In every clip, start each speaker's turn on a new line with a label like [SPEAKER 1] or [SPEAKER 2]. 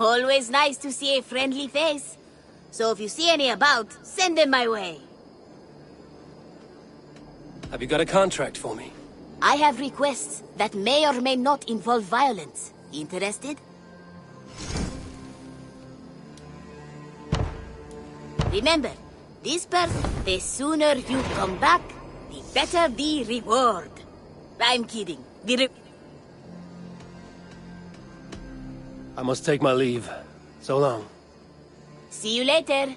[SPEAKER 1] Always nice to see a friendly face. So if you see any about, send them my way.
[SPEAKER 2] Have you got a contract for me?
[SPEAKER 1] I have requests that may or may not involve violence. Interested? Remember, this person, the sooner you come back, the better the reward. I'm kidding.
[SPEAKER 2] I must take my leave. So long.
[SPEAKER 1] See you later.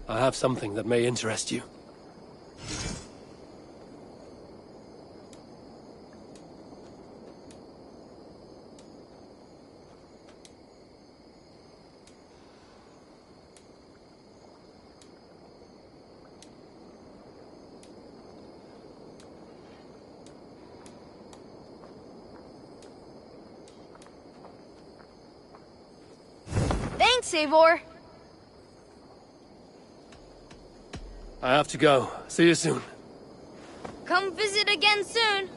[SPEAKER 2] I have something that may interest you.
[SPEAKER 3] Thanks, Eivor.
[SPEAKER 2] I have to go. See you soon.
[SPEAKER 3] Come visit again soon.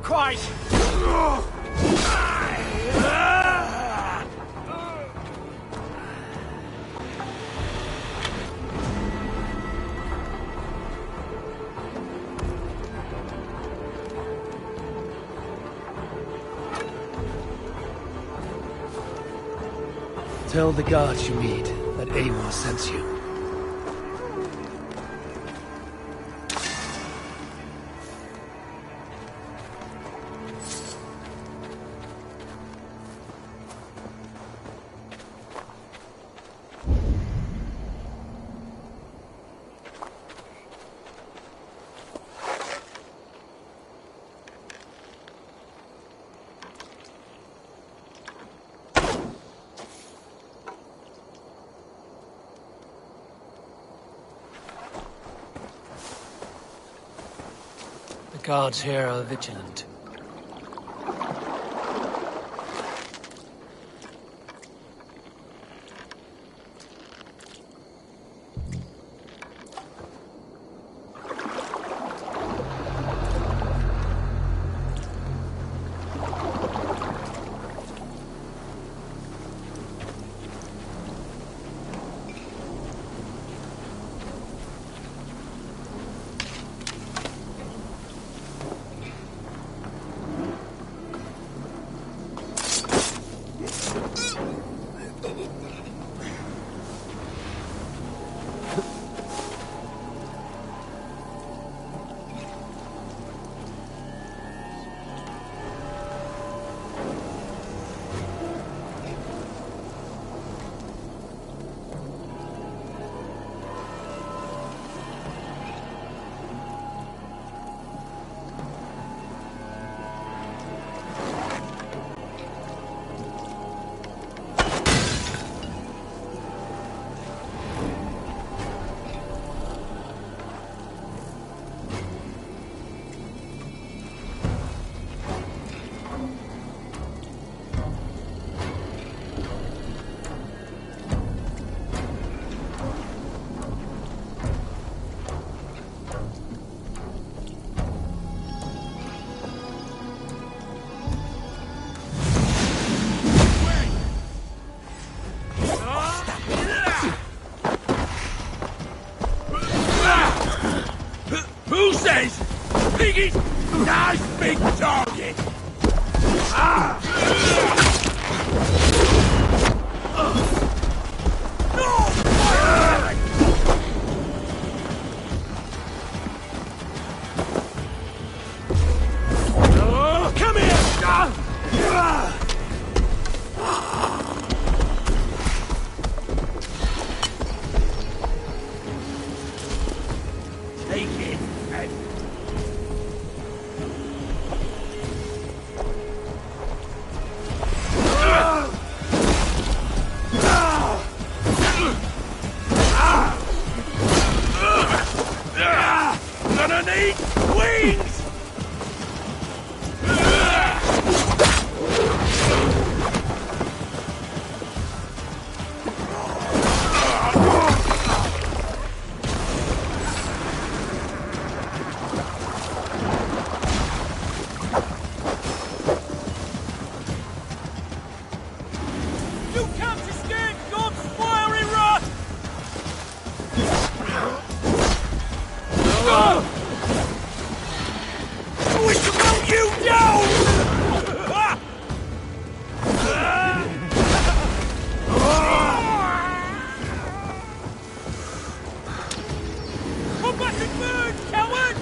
[SPEAKER 4] quite!
[SPEAKER 2] Tell the guards you meet that Eivor sends you. The guards here are vigilant.
[SPEAKER 4] Who says? Piggy! Nice big target! Come here! Take it and... Gonna need wings! You come to stand God's fiery wrath! Which will you down! Come back and burn, coward!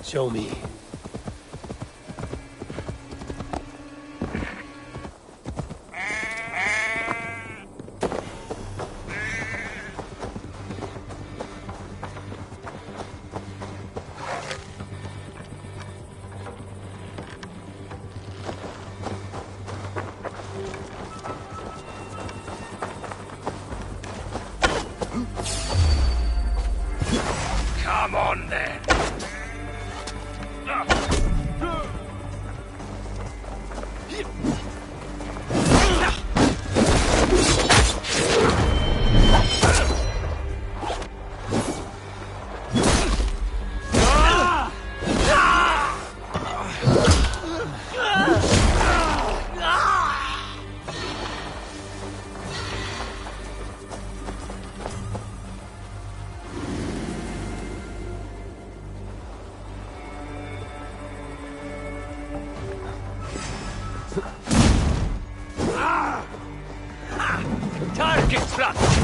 [SPEAKER 2] Show me.
[SPEAKER 4] Come on then. Target practice!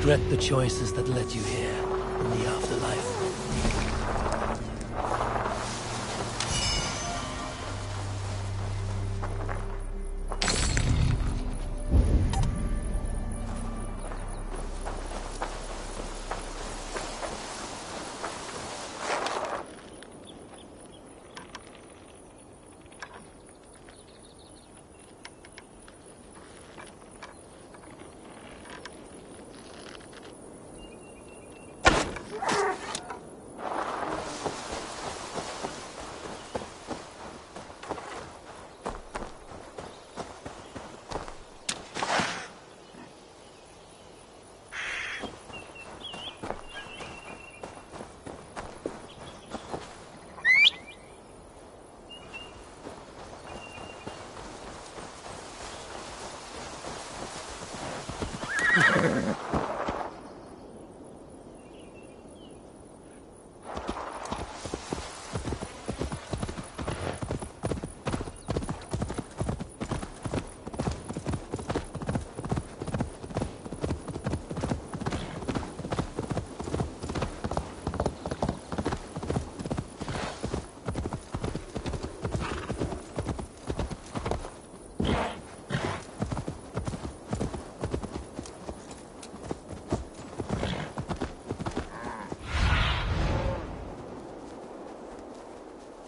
[SPEAKER 2] Regret the choices that led you here in the afterlife.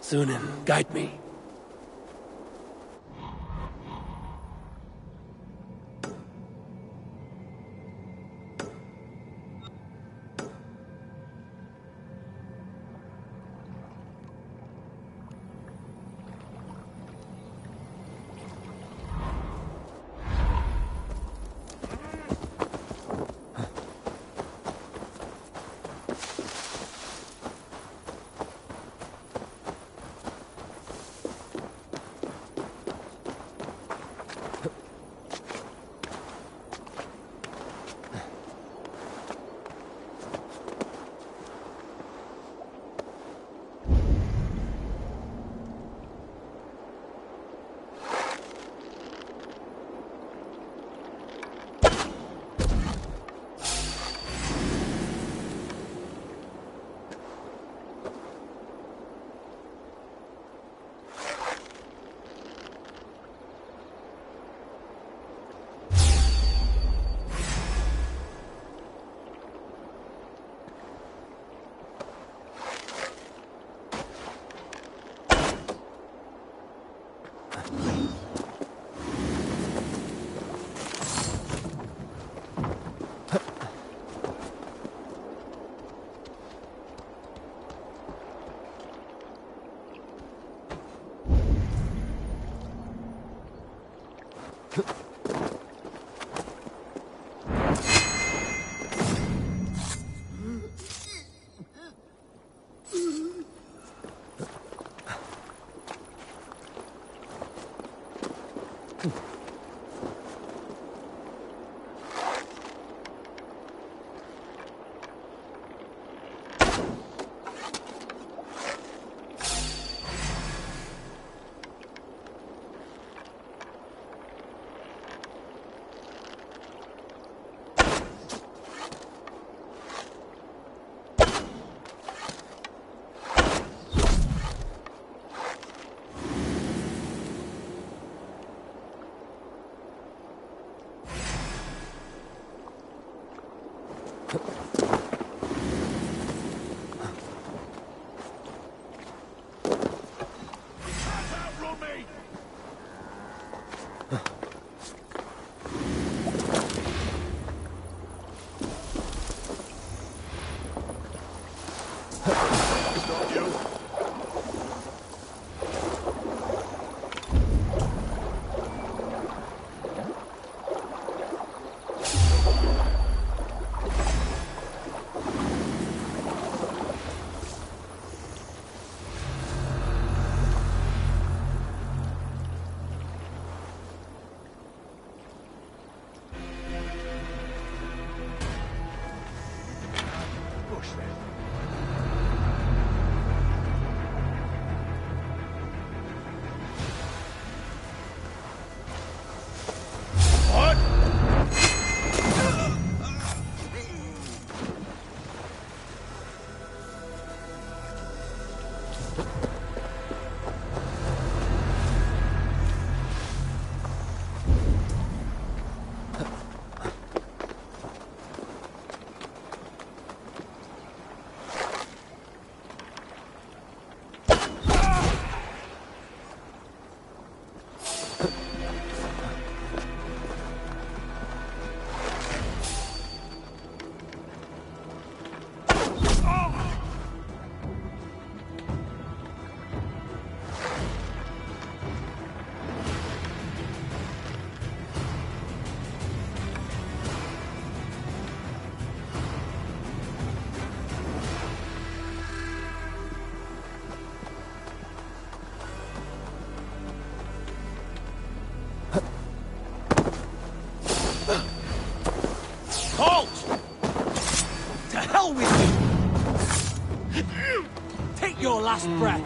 [SPEAKER 2] Sunan, guide me.
[SPEAKER 4] Your last breath.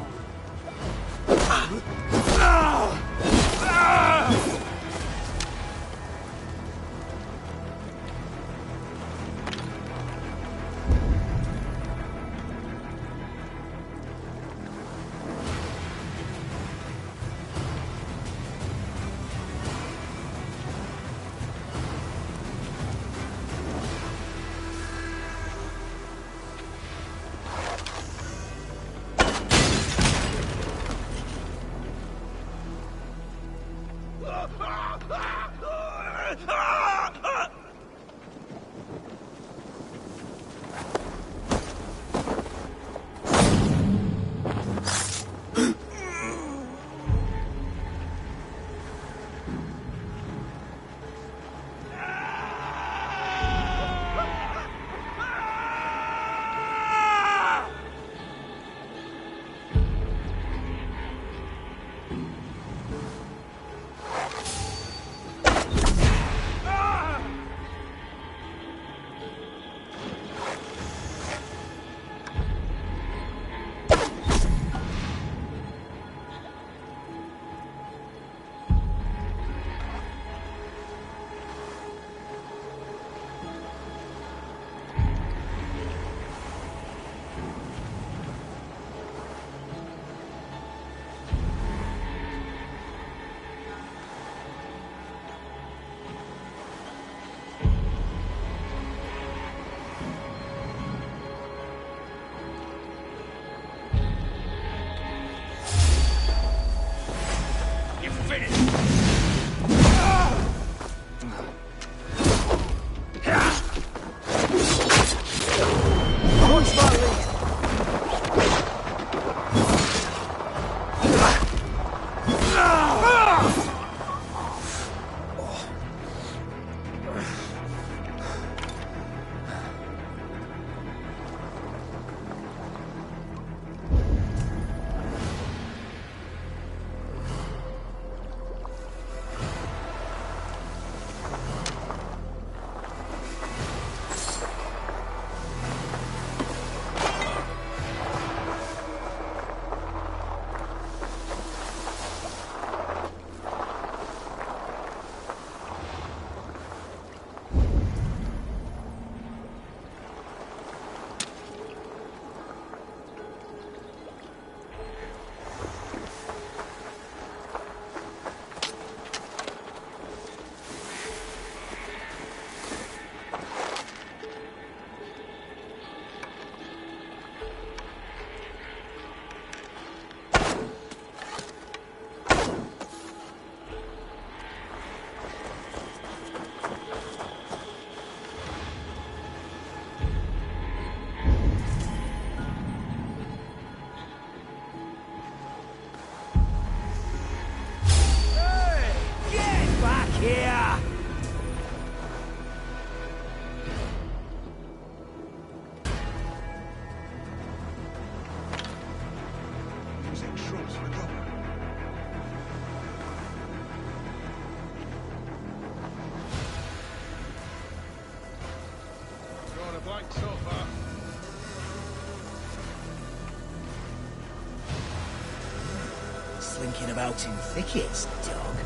[SPEAKER 5] Slinking about in thickets, dog.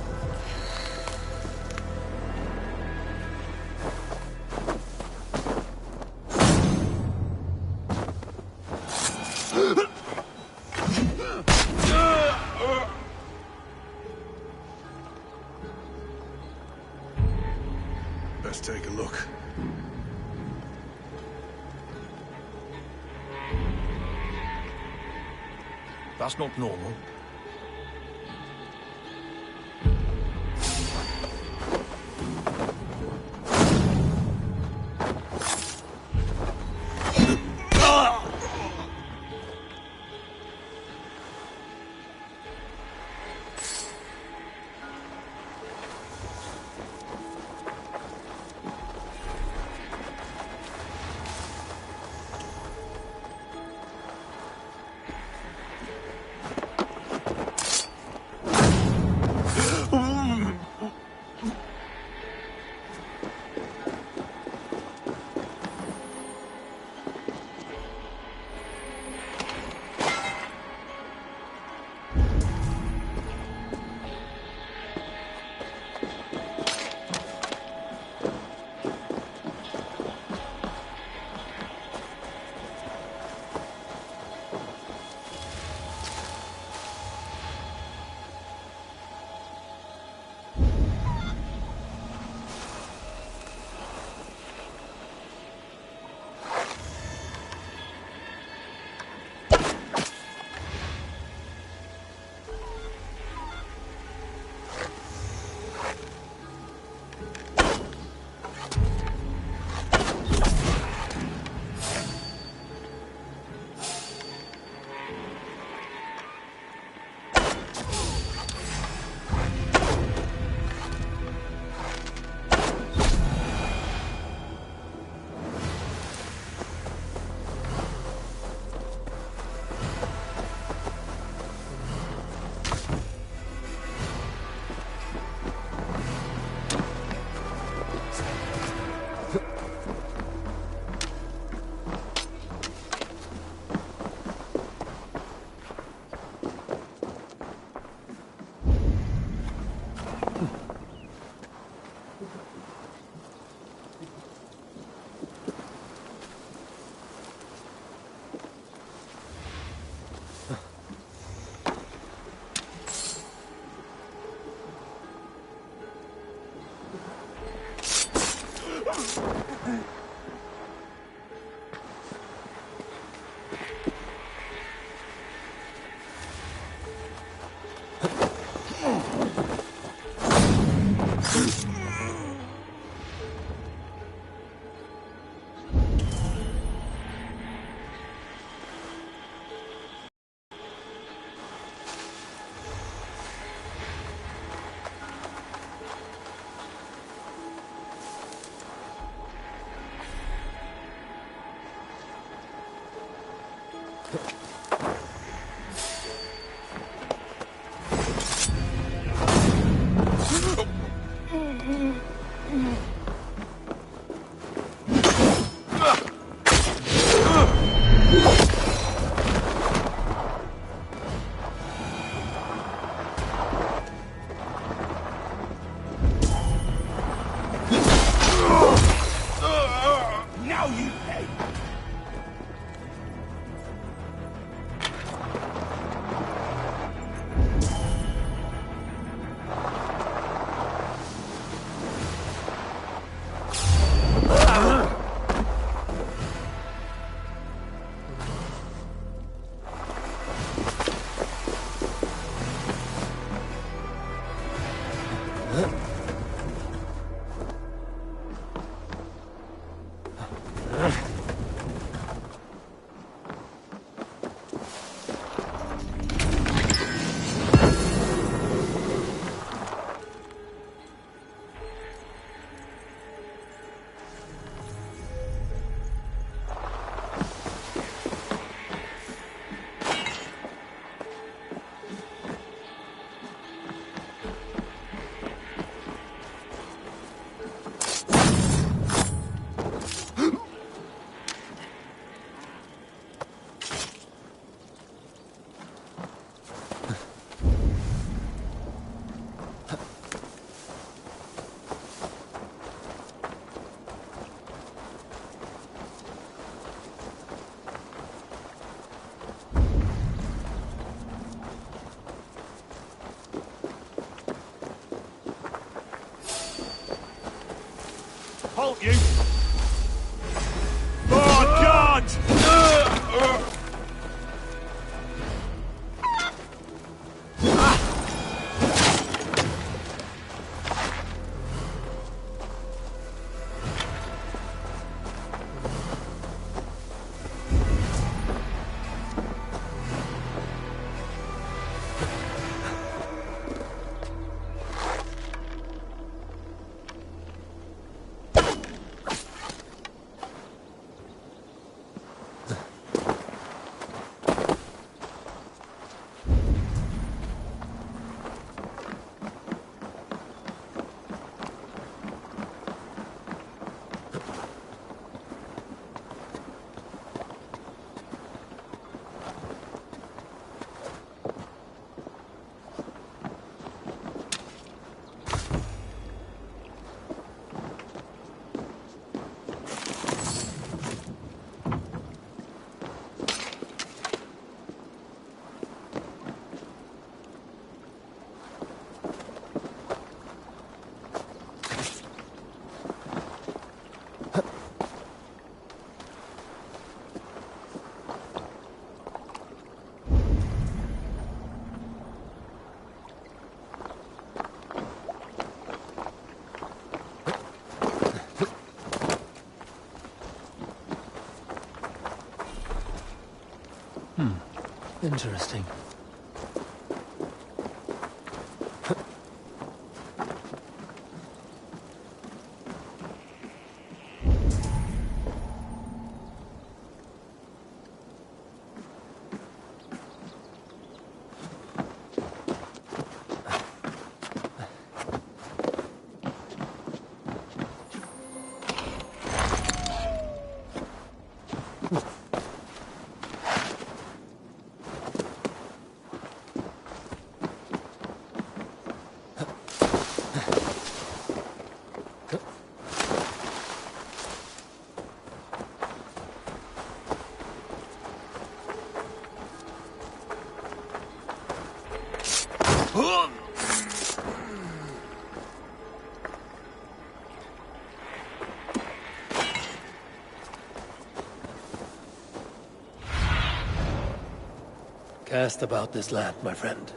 [SPEAKER 6] Let's take a look.
[SPEAKER 2] That's not normal.
[SPEAKER 5] Now you pay!
[SPEAKER 4] Halt, you! Oh, God!
[SPEAKER 2] Interesting. Cast about this land, my friend.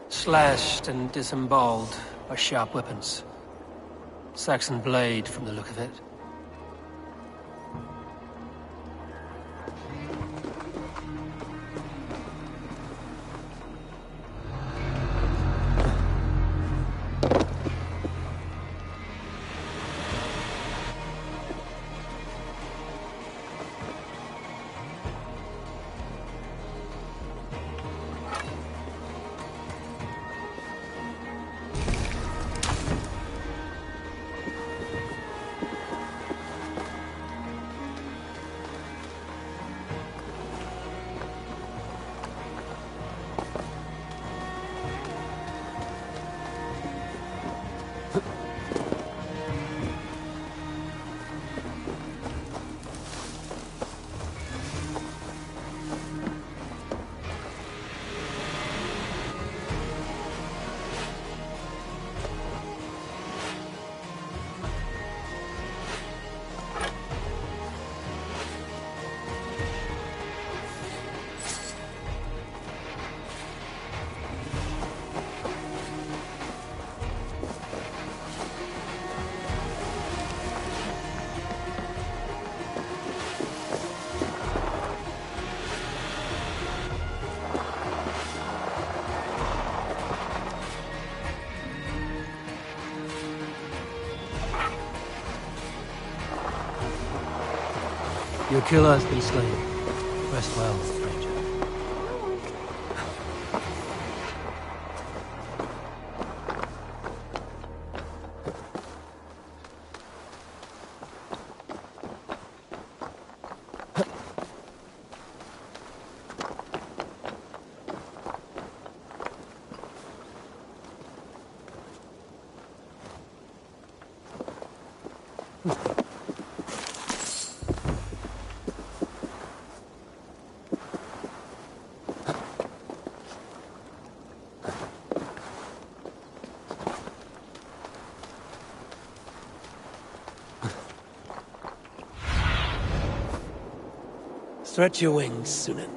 [SPEAKER 2] Slashed and disemboweled by sharp weapons. Saxon blade from the look of it. Your killer has been slain. Rest well, stranger. Stretch your wings, Sunan.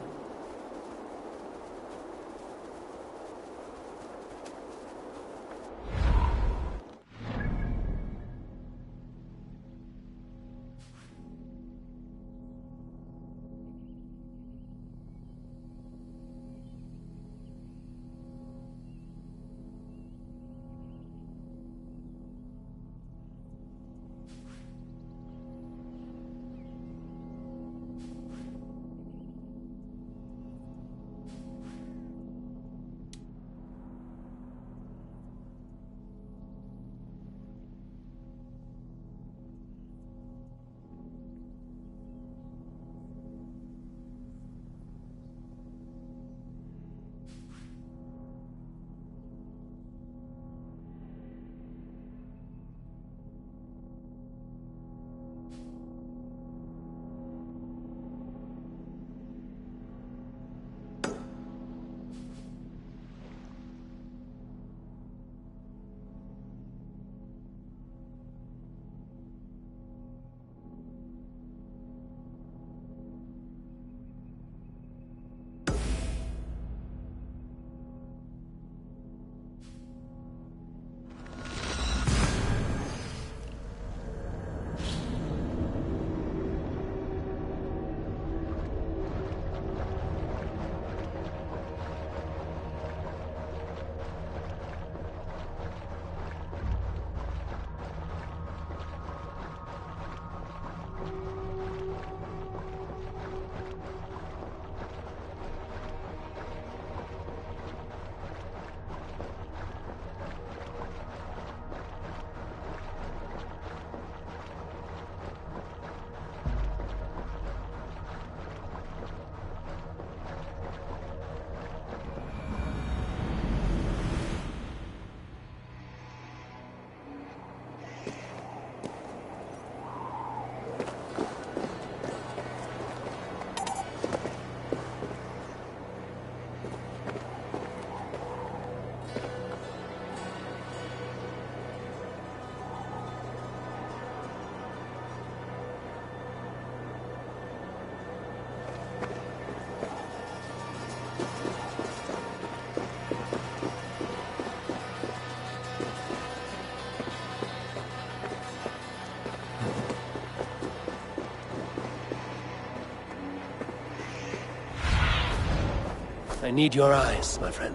[SPEAKER 2] I need your eyes, my friend.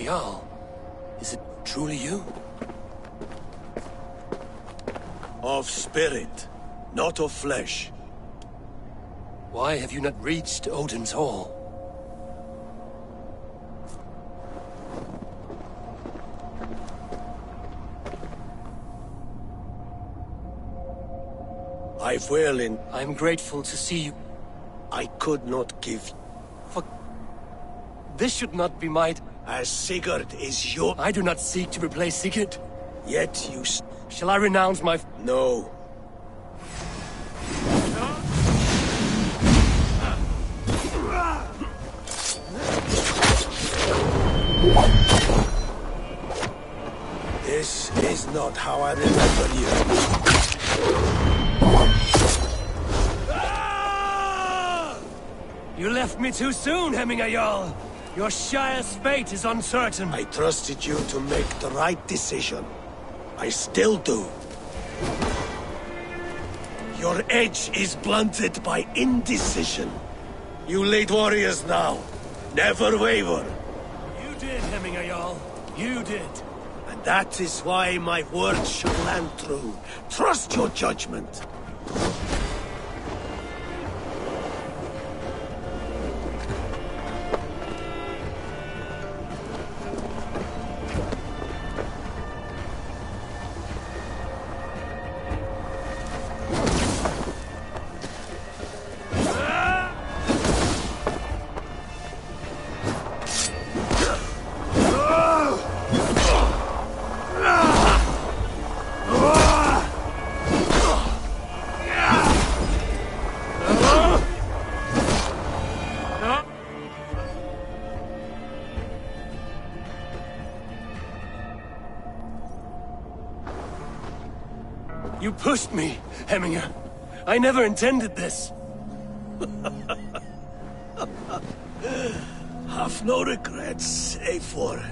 [SPEAKER 2] Jarl, is it truly you?
[SPEAKER 6] Of spirit, not of flesh.
[SPEAKER 2] Why have you not reached Odin's Hall?
[SPEAKER 6] I'm grateful to see you. I could not give.
[SPEAKER 2] This should not be my...
[SPEAKER 6] As Sigurd is your...
[SPEAKER 2] I do not seek to replace Sigurd.
[SPEAKER 6] Yet you...
[SPEAKER 2] Shall I renounce my...
[SPEAKER 6] No. This is not how I remember
[SPEAKER 2] you. You left me too soon, Jarl. Your Shire's fate is uncertain.
[SPEAKER 6] I trusted you to make the right decision. I still do. Your edge is blunted by indecision. You lead warriors now. Never waver.
[SPEAKER 2] You did, Jarl. You did.
[SPEAKER 6] And that is why my words shall land true. Trust your judgment.
[SPEAKER 2] You pushed me, Hemminger. I never intended this.
[SPEAKER 6] Have no regrets, Eivor.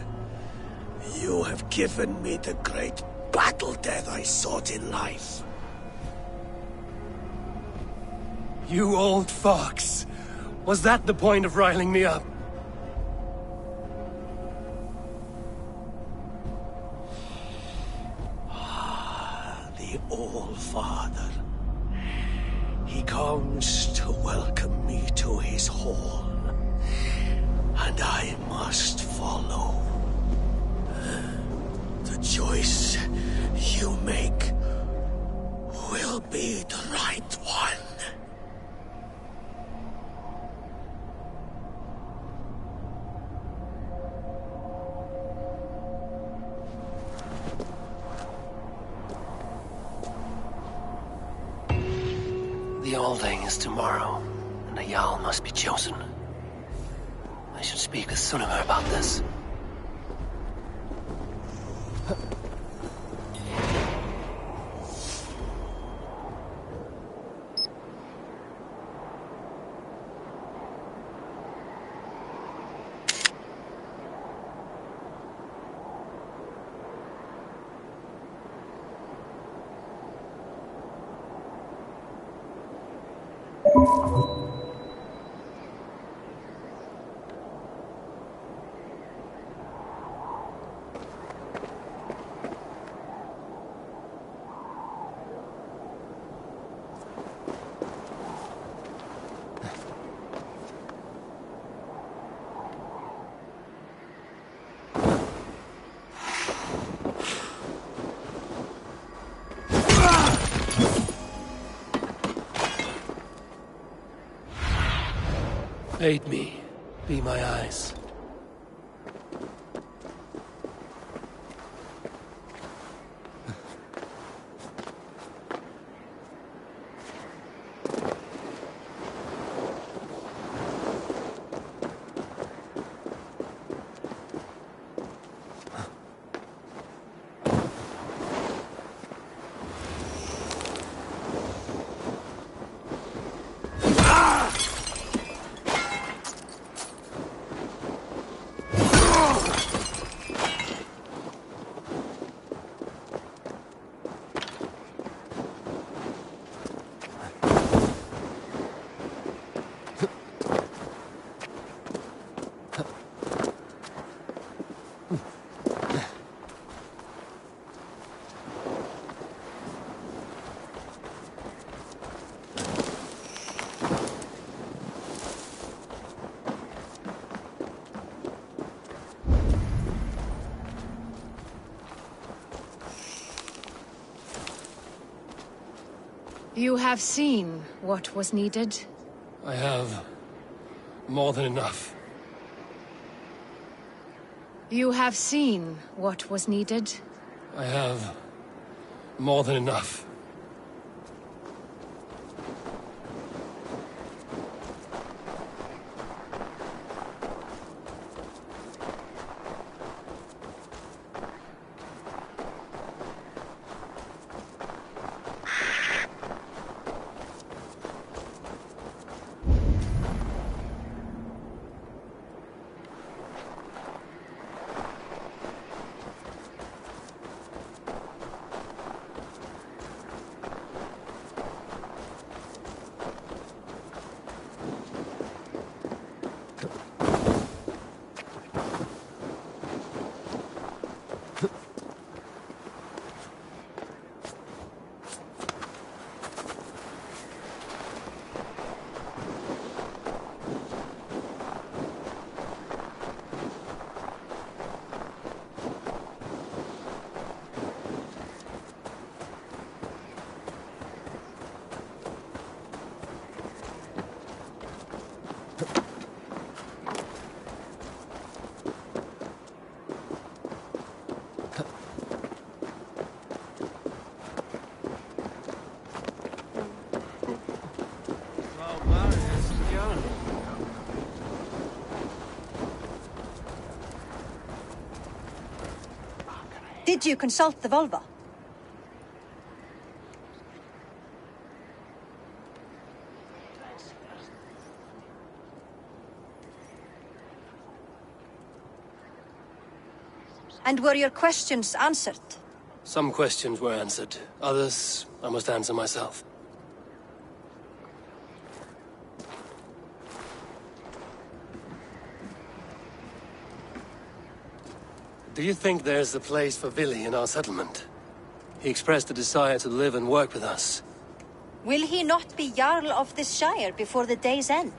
[SPEAKER 6] You have given me the great battle death I sought in life.
[SPEAKER 2] You old fox. Was that the point of riling me up?
[SPEAKER 6] The All-Father. He comes to welcome me to his hall. And I must follow. The choice you make will be the right one.
[SPEAKER 2] The Althing is tomorrow, and a Jarl must be chosen. I should speak with Silloo about this. Aid me. Be my eyes.
[SPEAKER 7] You have seen what was needed.
[SPEAKER 2] I have more than enough.
[SPEAKER 7] You have seen what was needed.
[SPEAKER 2] I have more than enough.
[SPEAKER 8] Did you consult the Volva? And were your questions answered?
[SPEAKER 2] Some questions were answered. Others, I must answer myself. Do you think there's a place for Vili in our settlement? He expressed a desire to live and work with us.
[SPEAKER 8] Will he not be Jarl of this Shire before the day's end?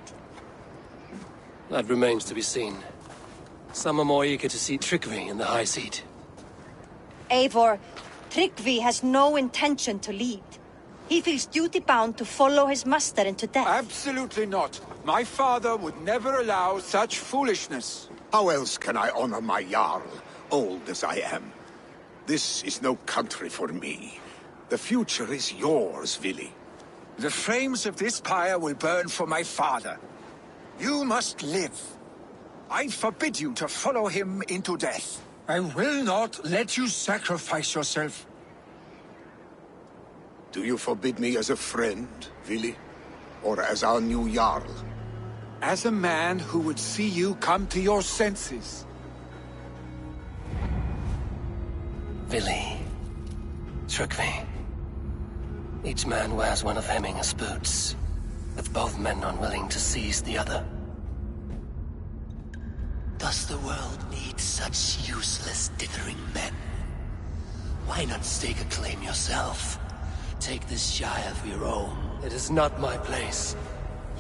[SPEAKER 2] That remains to be seen. Some are more eager to see Tryggvi in the high seat.
[SPEAKER 8] Eivor, Tryggvi has no intention to lead. He feels duty-bound to follow his master into death.
[SPEAKER 9] Absolutely not. My father would never allow such foolishness.
[SPEAKER 6] How else can I honor my Jarl, old as I am? This is no country for me. The future is yours, Vili.
[SPEAKER 9] The flames of this pyre will burn for my father. You must live. I forbid you to follow him into death. I will not let you sacrifice yourself.
[SPEAKER 6] Do you forbid me as a friend, Vili? Or as our new Jarl?
[SPEAKER 9] As a man who would see you come to your senses.
[SPEAKER 2] Vili. Tryggvi. Each man wears one of Hemminger's boots, with both men unwilling to seize the other.
[SPEAKER 10] Does the world need such useless, dithering men? Why not stake a claim yourself? Take this Shire for your own.
[SPEAKER 2] It is not my place.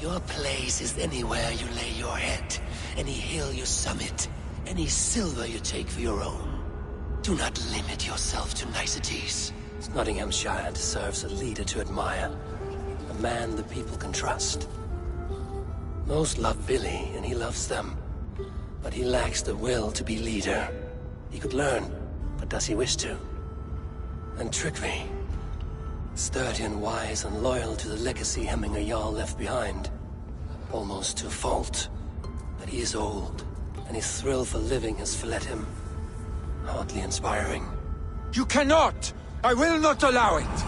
[SPEAKER 10] Your place is anywhere you lay your head, any hill you summit, any silver you take for your own. Do not limit yourself to niceties.
[SPEAKER 2] Nottinghamshire deserves a leader to admire, a man the people can trust. Most love Vili, and he loves them. But he lacks the will to be leader. He could learn, but does he wish to? And Tryggvi, sturdy and wise and loyal to the legacy Hemminger Jarl left behind. Almost to a fault. But he is old, and his thrill for living has fled him. Hardly inspiring.
[SPEAKER 9] You cannot! I will not allow it!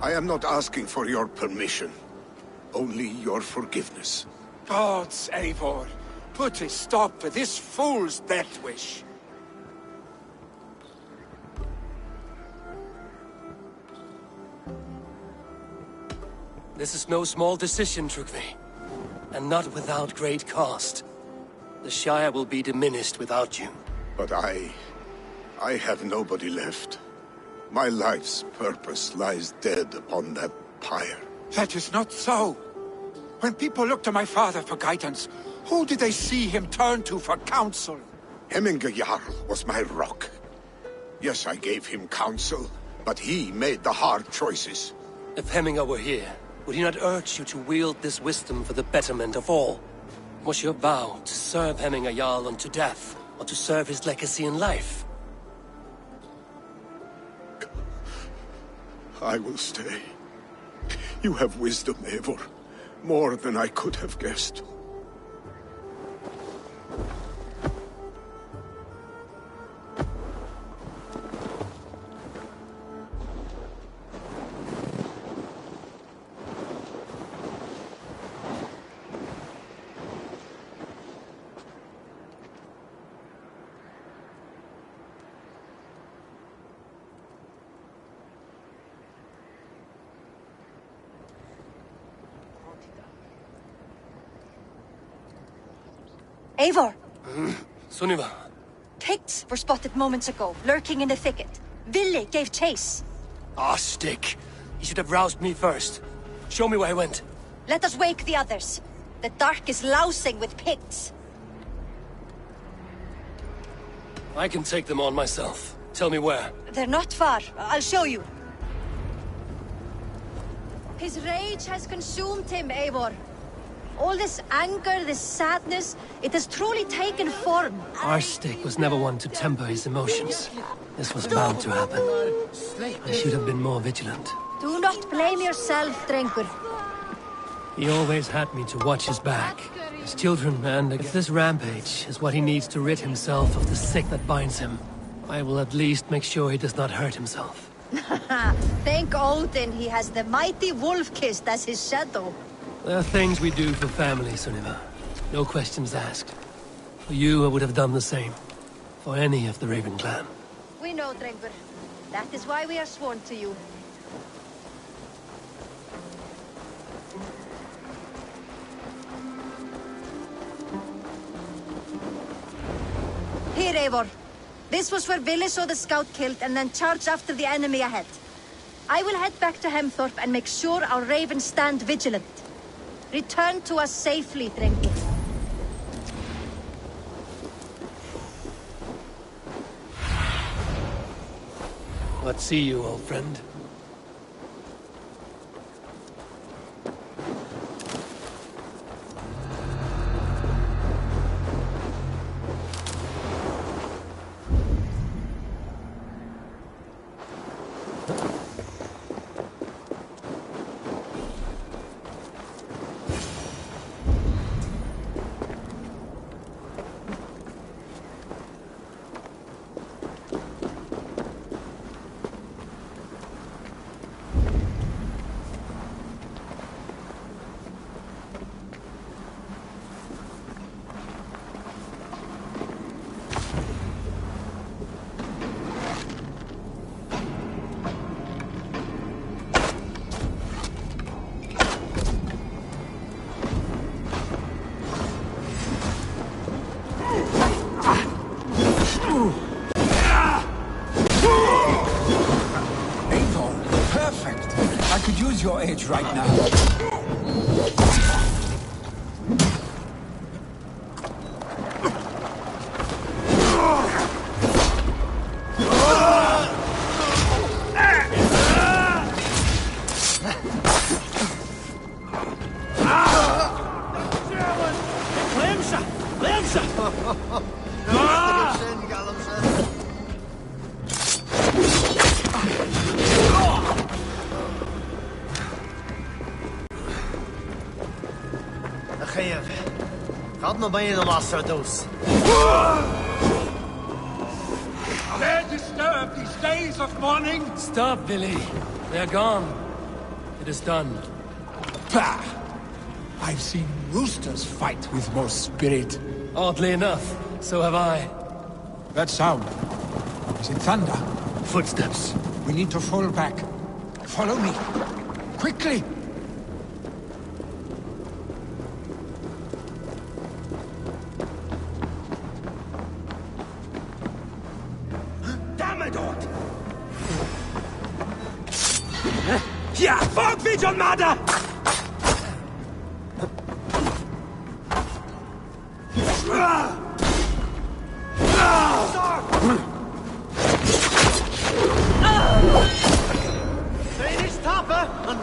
[SPEAKER 6] I am not asking for your permission. Only your forgiveness.
[SPEAKER 9] Gods, Eivor, put a stop to this fool's death wish.
[SPEAKER 2] This is no small decision, Tryggvi. And not without great cost. The Shire will be diminished without you.
[SPEAKER 6] But I have nobody left. My life's purpose lies dead upon that pyre.
[SPEAKER 9] That is not so. When people look to my father for guidance, who did they see him turn to for counsel?
[SPEAKER 6] Hemminger Jarl was my rock. Yes, I gave him counsel, but he made the hard choices.
[SPEAKER 2] If Hemminger were here, would he not urge you to wield this wisdom for the betterment of all? Was your vow to serve Hemminger Jarl unto death, or to serve his legacy in life?
[SPEAKER 6] I will stay. You have wisdom, Eivor. More than I could have guessed.
[SPEAKER 8] Eivor!
[SPEAKER 2] Sunniva!
[SPEAKER 8] Picts were spotted moments ago, lurking in the thicket. Vili gave chase.
[SPEAKER 2] Ah, stick! He should have roused me first. Show me where he went.
[SPEAKER 8] Let us wake the others. The dark is lousing with Picts.
[SPEAKER 2] I can take them on myself. Tell me where.
[SPEAKER 8] They're not far. I'll show you. His rage has consumed him, Eivor. All this anger, this sadness, it has truly taken form.
[SPEAKER 2] Our stick was never one to temper his emotions. This was bound to happen. I should have been more vigilant.
[SPEAKER 8] Do not blame yourself, Drengur.
[SPEAKER 2] He always had me to watch his back, his children, and if this rampage is what he needs to rid himself of the sick that binds him, I will at least make sure he does not hurt himself.
[SPEAKER 8] Thank Odin he has the mighty Wolf-Kissed as his shadow.
[SPEAKER 2] There are things we do for family, Sunniva. No questions asked. For you, I would have done the same. For any of the Raven clan.
[SPEAKER 8] We know, Drengur. That is why we are sworn to you. Here, Eivor. This was where Vili saw the scout killed and then charged after the enemy ahead. I will head back to Hemthorpe and make sure our ravens stand vigilant. Return to us safely, Drengur.
[SPEAKER 2] Let's see you, old friend.
[SPEAKER 9] Your edge right now.
[SPEAKER 4] Dare disturb these days of mourning?
[SPEAKER 2] Stop, Vili. They're gone. It is done.
[SPEAKER 9] Bah! I've seen roosters fight with more spirit.
[SPEAKER 2] Oddly enough, so have I.
[SPEAKER 9] That sound. Is it thunder?
[SPEAKER 2] Footsteps.
[SPEAKER 9] We need to fall back. Follow me. Quickly!
[SPEAKER 4] Ja, fort wie John Mada!
[SPEAKER 11] Finish Topper and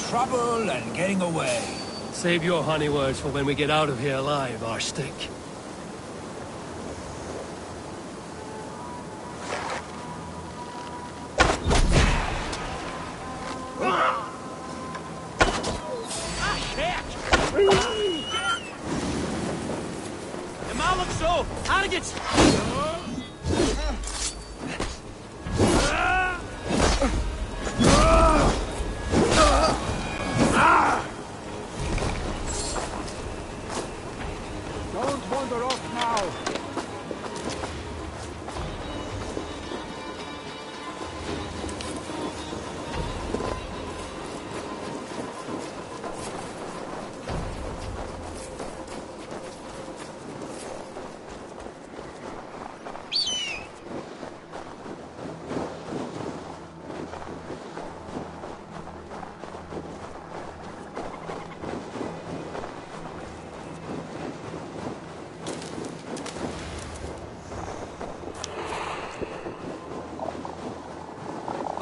[SPEAKER 9] Trouble and getting away.
[SPEAKER 2] Save your honey words for when we get out of here alive, Arstick.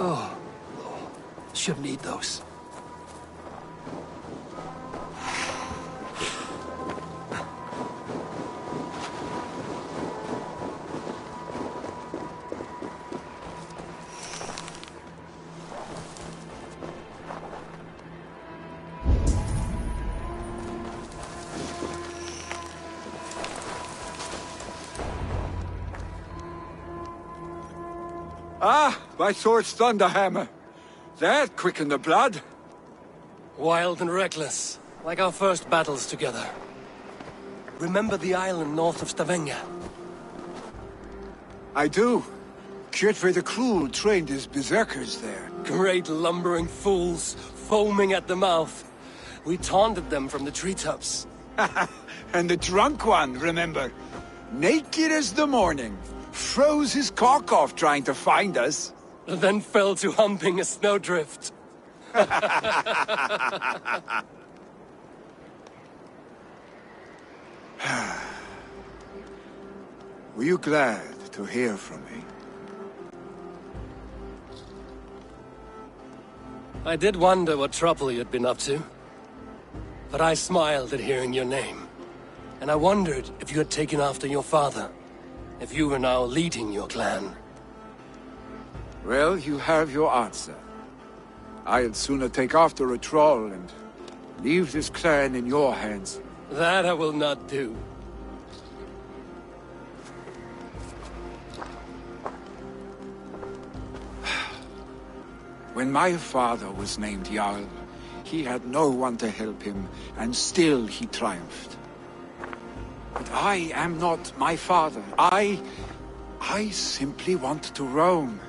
[SPEAKER 10] Oh, should need those.
[SPEAKER 9] Ah, my sword's thunderhammer. That quickened the blood.
[SPEAKER 2] Wild and reckless, like our first battles together. Remember the island north of Stavanger?
[SPEAKER 9] I do. Kjotve the Cruel trained his berserkers there.
[SPEAKER 2] Great lumbering fools, foaming at the mouth. We taunted them from the treetops.
[SPEAKER 9] And the drunk one, remember? Naked as the morning. Froze his cock off trying to find us.
[SPEAKER 2] Then fell to humping a snowdrift.
[SPEAKER 9] Were you glad to hear from me?
[SPEAKER 2] I did wonder what trouble you'd been up to. But I smiled at hearing your name. And I wondered if you had taken after your father. If you were now leading your clan.
[SPEAKER 9] Well, you have your answer. I'd sooner take after a troll and leave this clan in your hands.
[SPEAKER 2] That I will not do.
[SPEAKER 9] When my father was named Jarl, he had no one to help him, and still he triumphed. But I am not my father. I simply want to roam.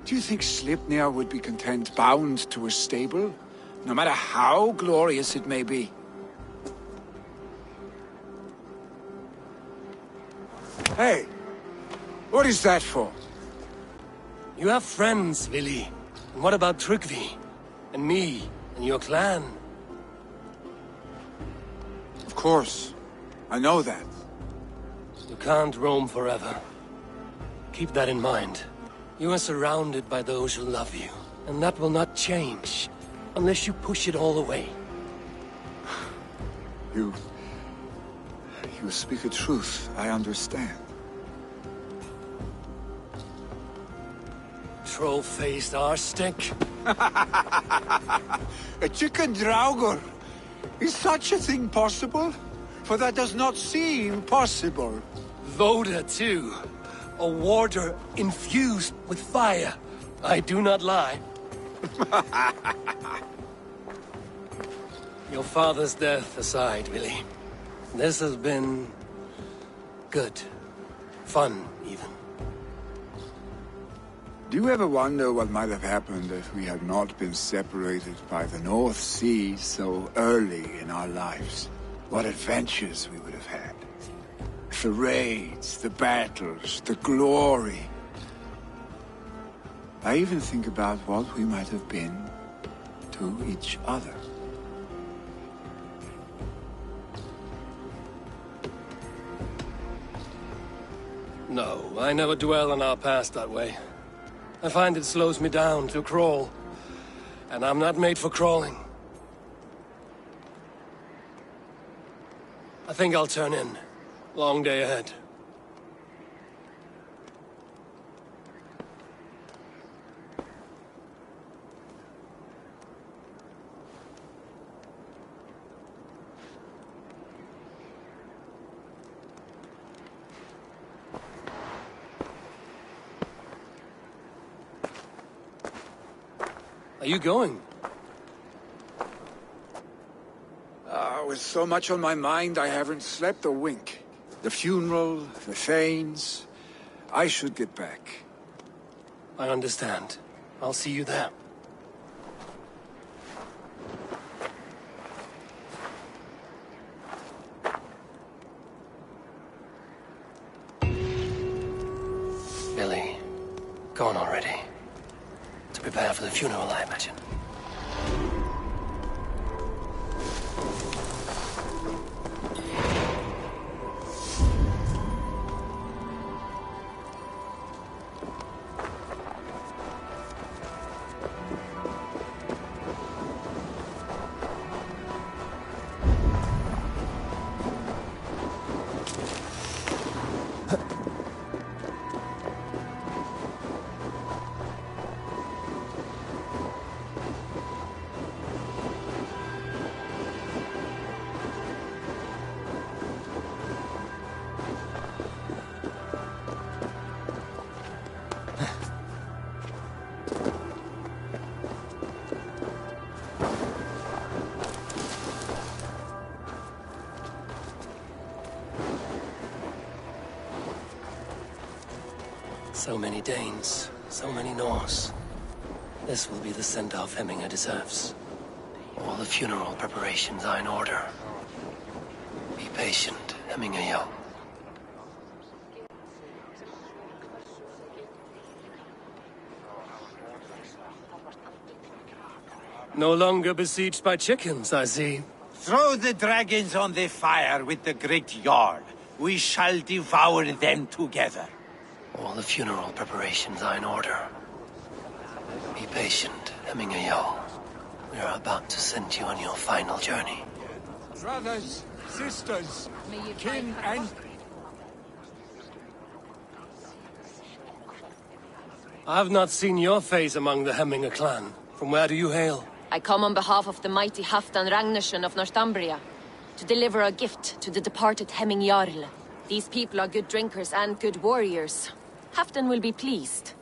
[SPEAKER 9] Do you think Sleipnir would be content bound to a stable, no matter how glorious it may be? Hey! What is that for?
[SPEAKER 2] You have friends, Vili. And what about Tryggvi? And me? And your clan?
[SPEAKER 9] Of course. I know that.
[SPEAKER 2] You can't roam forever. Keep that in mind. You are surrounded by those who love you. And that will not change. Unless you push it all away.
[SPEAKER 9] You speak the truth. I understand.
[SPEAKER 2] Troll-faced arse-stink.
[SPEAKER 9] A chicken draugr! Is such a thing possible? For that does not seem possible.
[SPEAKER 2] Voda, too. A warder infused with fire. I do not lie. Your father's death aside, Vili. This has been... good. Fun, even.
[SPEAKER 9] Do you ever wonder what might have happened if we had not been separated by the North Sea so early in our lives? What adventures we would have had. The raids, the battles, the glory. I even think about what we might have been to each other.
[SPEAKER 2] No, I never dwell on our past that way. I find it slows me down to crawl. And I'm not made for crawling. I think I'll turn in. Long day ahead. Are you going?
[SPEAKER 9] With so much on my mind, I haven't slept a wink. The funeral, the Thanes... I should get back.
[SPEAKER 2] I understand. I'll see you there. Billy, gone already. To prepare for the funeral, I imagine. So many Danes, so many Norse. This will be the send-off Hemminger deserves. All the funeral preparations are in order. Be patient, Hemminger yo. No longer besieged by chickens, I see.
[SPEAKER 4] Throw the dragons on the fire with the great Jarl. We shall devour them together.
[SPEAKER 2] All the funeral preparations are in order. Be patient, Hemminger yo. We are about to send you on your final journey.
[SPEAKER 9] Brothers, sisters, kin and...
[SPEAKER 2] I've not seen your face among the Hemminger clan. From where do you hail?
[SPEAKER 11] I come on behalf of the mighty Halfdan Ragnarsson of Northumbria, to deliver a gift to the departed Hemming Jarl. These people are good drinkers and good warriors. Halfdan will be pleased.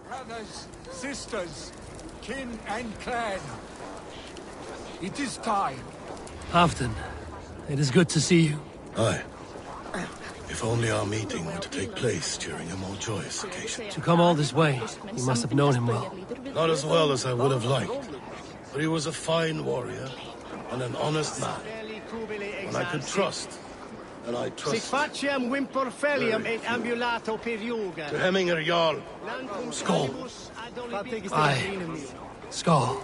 [SPEAKER 9] Brothers, sisters, kin and clan. It is time.
[SPEAKER 2] Halfdan, it is good to see you.
[SPEAKER 12] Aye. If only our meeting were to take place during a more joyous occasion.
[SPEAKER 2] To come all this way, you must have known him well.
[SPEAKER 12] Not as well as I would have liked, but he was a fine warrior and an honest man. And I could trust, and I trust. To Hemminger Jarl.
[SPEAKER 2] Skål. Aye. Skål.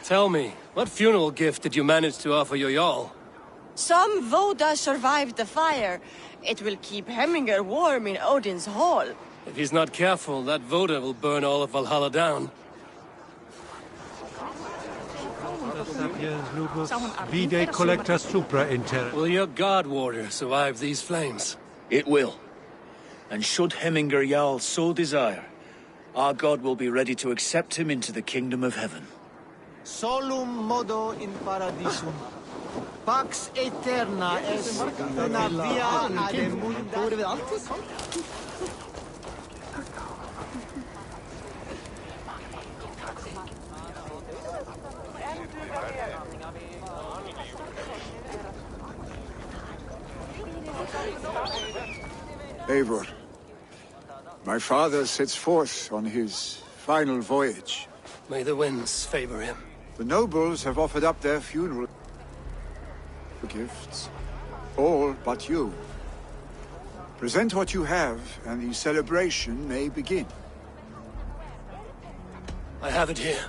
[SPEAKER 2] Tell me, what funeral gift did you manage to offer your Jarl?
[SPEAKER 13] Some Voda survived the fire. It will keep Hemminger warm in Odin's hall.
[SPEAKER 2] If he's not careful, that Voda will burn all of Valhalla down. Will your god warrior survive these flames?
[SPEAKER 5] It will. And should Hemminger Jarl so desire, our god will be ready to accept him into the kingdom of heaven.
[SPEAKER 14] Solum modo in paradisum. Pax eterna est una via ad emunda.
[SPEAKER 6] Eivor, my father sets forth on his final voyage.
[SPEAKER 2] May the winds favor him.
[SPEAKER 6] The nobles have offered up their funeral gifts, all but you. Present what you have, and the celebration may begin.
[SPEAKER 2] I have it here.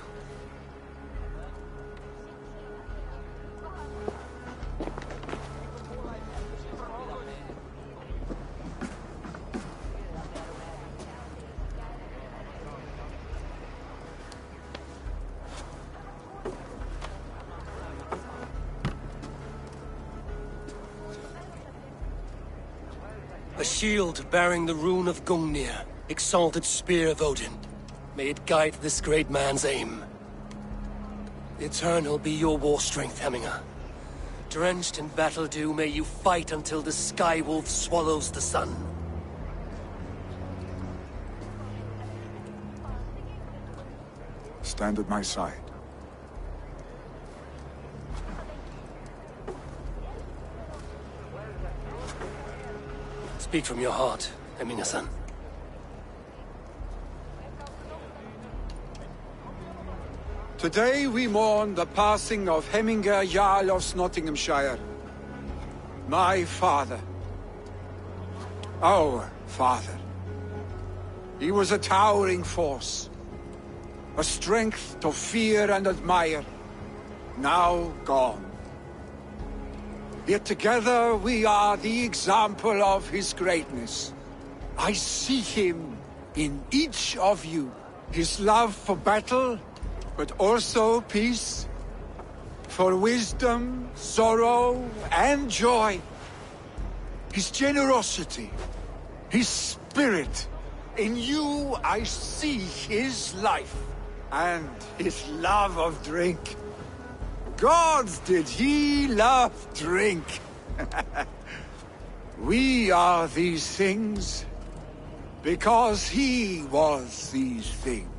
[SPEAKER 2] A shield bearing the rune of Gungnir, exalted spear of Odin. May it guide this great man's aim. The Eternal be your war strength, Hemminger. Drenched in battle dew, may you fight until the sky wolf swallows the sun.
[SPEAKER 6] Stand at my side.
[SPEAKER 2] Speak from your heart, Hemminger-san.
[SPEAKER 6] Today we mourn the passing of Hemminger Jarl of Nottinghamshire. My father. Our father. He was a towering force. A strength to fear and admire. Now gone. Yet together we are the example of his greatness. I see him in each of you. His love for battle, but also peace. For wisdom, sorrow, and joy. His generosity, his spirit. In you I see his life, and his love of drink. Gods, did he love drink! We are these things because he was these things.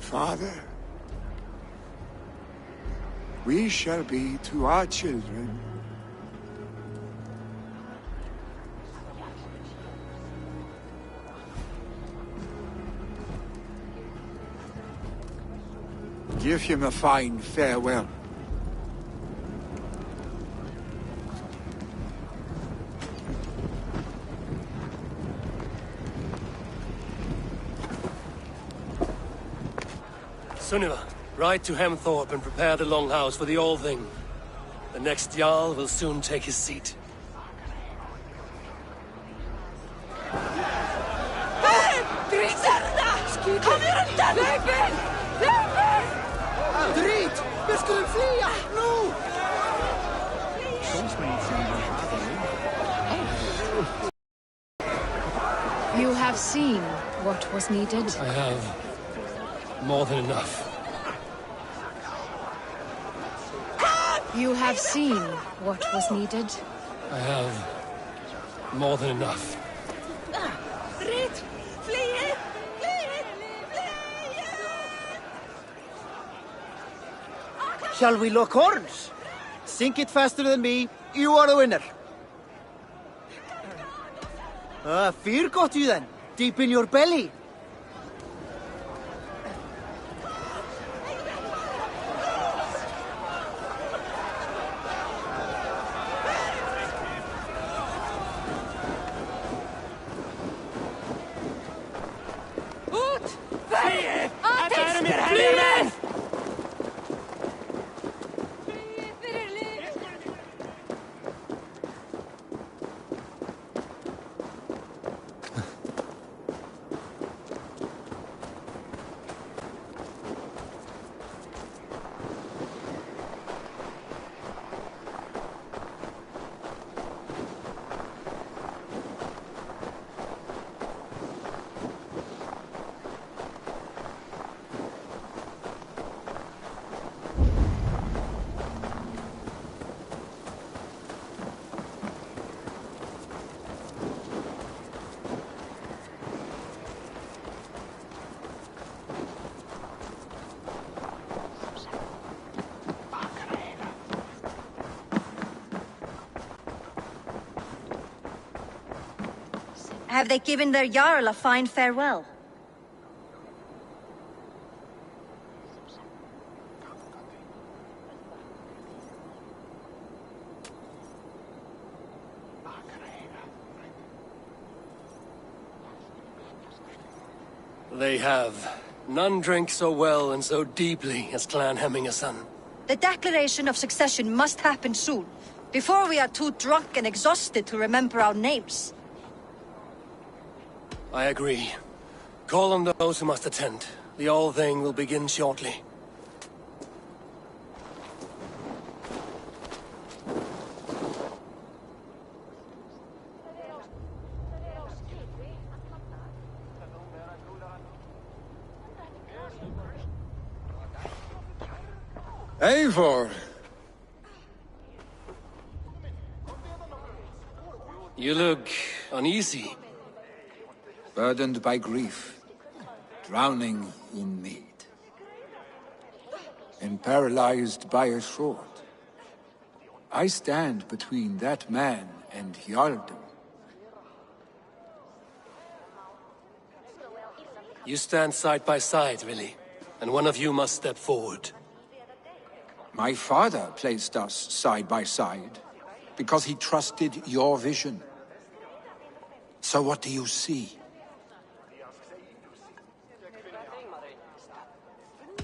[SPEAKER 6] Father, we shall be to our children give him a fine farewell.
[SPEAKER 2] Sunniva, ride to Hemthorpe and prepare the Longhouse for the All-Thing. The next Jarl will soon take his seat.
[SPEAKER 13] Kom hier undan! Löpen! Löpen!
[SPEAKER 14] Drit! Vi skulle flia! Nu!
[SPEAKER 7] You have seen what was needed.
[SPEAKER 2] I have more than enough.
[SPEAKER 7] You have seen what was needed.
[SPEAKER 2] I have more than enough.
[SPEAKER 13] Drit! Flee!
[SPEAKER 14] Shall we lock horns? Sink it faster than me. You are the winner. Fear got you then. Deep in your belly.
[SPEAKER 13] Ut!
[SPEAKER 8] Have they given their Jarl a fine farewell?
[SPEAKER 2] They have. None drink so well and so deeply as Clan Hemmingerson.
[SPEAKER 8] The declaration of succession must happen soon, before we are too drunk and exhausted to remember our names.
[SPEAKER 2] I agree. Call on those who must attend. The All-Thing will begin shortly.
[SPEAKER 6] Eivor!
[SPEAKER 2] You look uneasy.
[SPEAKER 6] Burdened by grief, drowning in mead, and paralyzed by a sword. I stand between that man and Jarldom.
[SPEAKER 2] You stand side by side, really, and one of you must step forward.
[SPEAKER 6] My father placed us side by side, because he trusted your vision. So what do you see?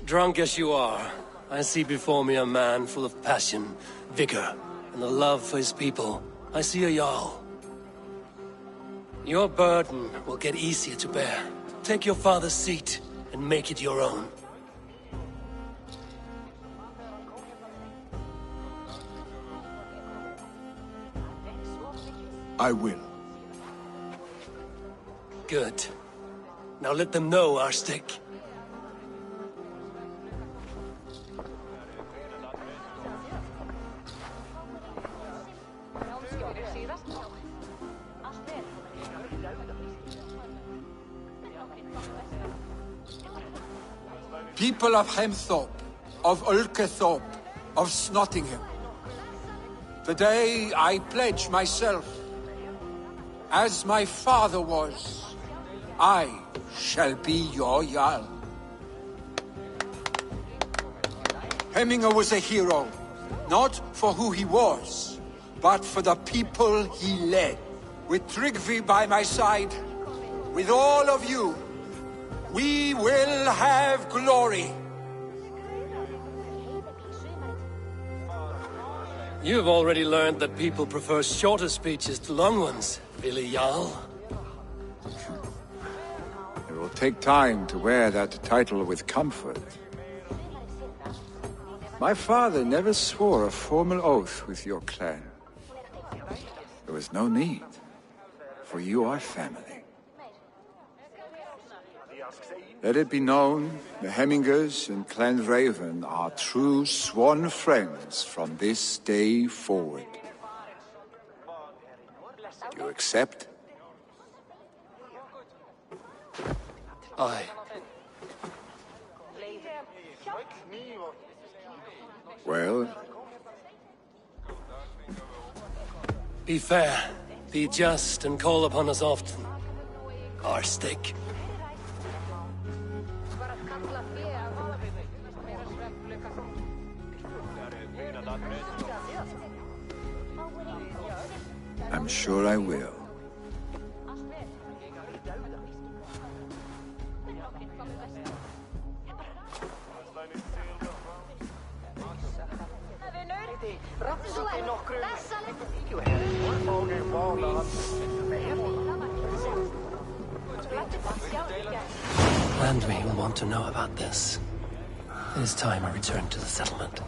[SPEAKER 2] Drunk as you are, I see before me a man full of passion, vigor, and a love for his people. I see a Jarl. Your burden will get easier to bear. Take your father's seat and make it your own.
[SPEAKER 6] I will.
[SPEAKER 2] Good. Now let them know our stick.
[SPEAKER 6] People of Hemthorpe, of Ulkethorpe, of Snottingham. Today I pledge myself, as my father was, I shall be your Jarl. Hemminger was a hero, not for who he was, but for the people he led. With Tryggvi by my side, with all of you, we will have glory.
[SPEAKER 2] You've already learned that people prefer shorter speeches to long ones, Billy Jarl.
[SPEAKER 6] It will take time to wear that title with comfort. My father never swore a formal oath with your clan. There was no need, for you are family. Let it be known, the Hemmingers and Clan Raven are true sworn friends from this day forward. Do you accept?
[SPEAKER 2] Aye.
[SPEAKER 6] Well?
[SPEAKER 2] Be fair, be just, and call upon us often. Arstic.
[SPEAKER 6] I'm sure I will.
[SPEAKER 2] And we will want to know about this. It is time I returned to the settlement.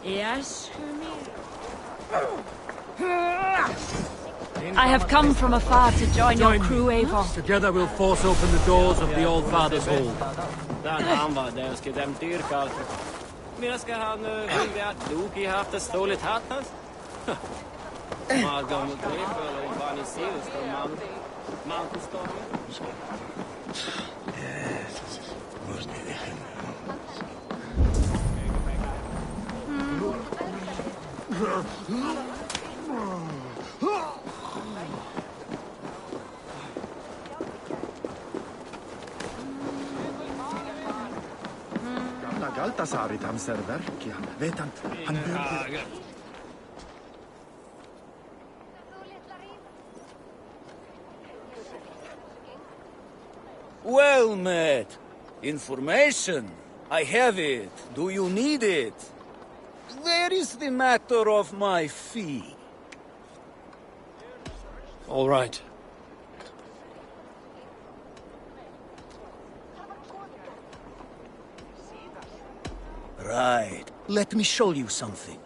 [SPEAKER 7] Yes, I have come from afar to join your crew, Eivor.
[SPEAKER 15] Together we'll force open the doors of the Old Father's Hold.
[SPEAKER 5] Well met. Information. I have it. Do you need it? There is the matter of my fee.
[SPEAKER 2] All right.
[SPEAKER 5] Right. Let me show you something.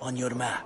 [SPEAKER 5] On your map.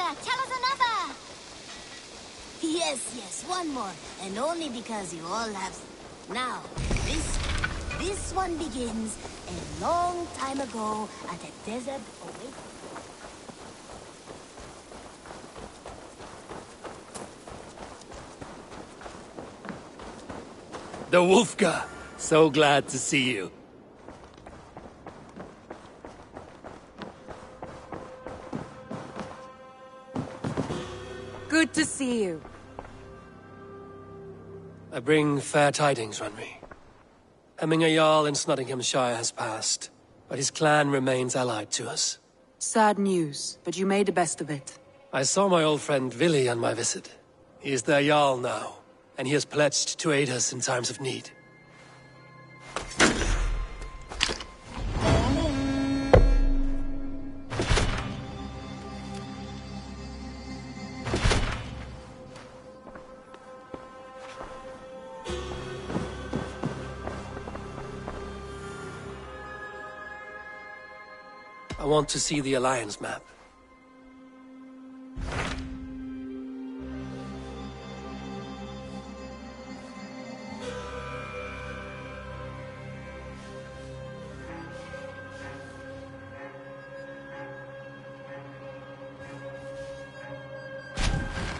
[SPEAKER 1] Tell us another! Yes, one more. And only because you all have... Now, this one begins a long time ago at a desert oasis.
[SPEAKER 2] The Wolfka! So glad to see you.
[SPEAKER 16] Good to see you.
[SPEAKER 2] I bring fair tidings, Runry. Hemminger Jarl in Nottinghamshire has passed, but his clan remains allied to us.
[SPEAKER 16] Sad news, but you made the best of it.
[SPEAKER 2] I saw my old friend Vili on my visit. He is their Jarl now, and he has pledged to aid us in times of need. I want to see the Alliance map.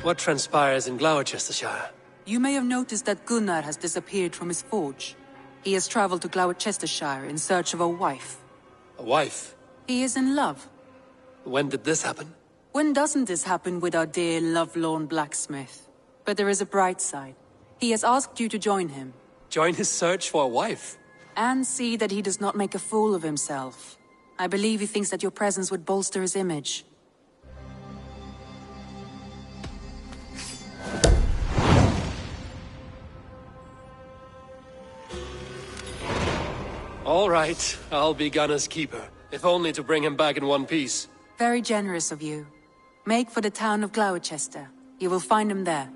[SPEAKER 2] What transpires in Gloucestershire?
[SPEAKER 16] You may have noticed that Gunnar has disappeared from his forge. He has traveled to Gloucestershire in search of a wife.
[SPEAKER 2] A wife?
[SPEAKER 16] He is in love.
[SPEAKER 2] When did this happen?
[SPEAKER 16] When doesn't this happen with our dear lovelorn blacksmith? But there is a bright side. He has asked you to join him.
[SPEAKER 2] Join his search for a wife?
[SPEAKER 16] And see that he does not make a fool of himself. I believe he thinks that your presence would bolster his image.
[SPEAKER 2] All right, I'll be Gunner's keeper, if only to bring him back in one piece.
[SPEAKER 16] Very generous of you. Make for the town of Gloucester. You will find him there.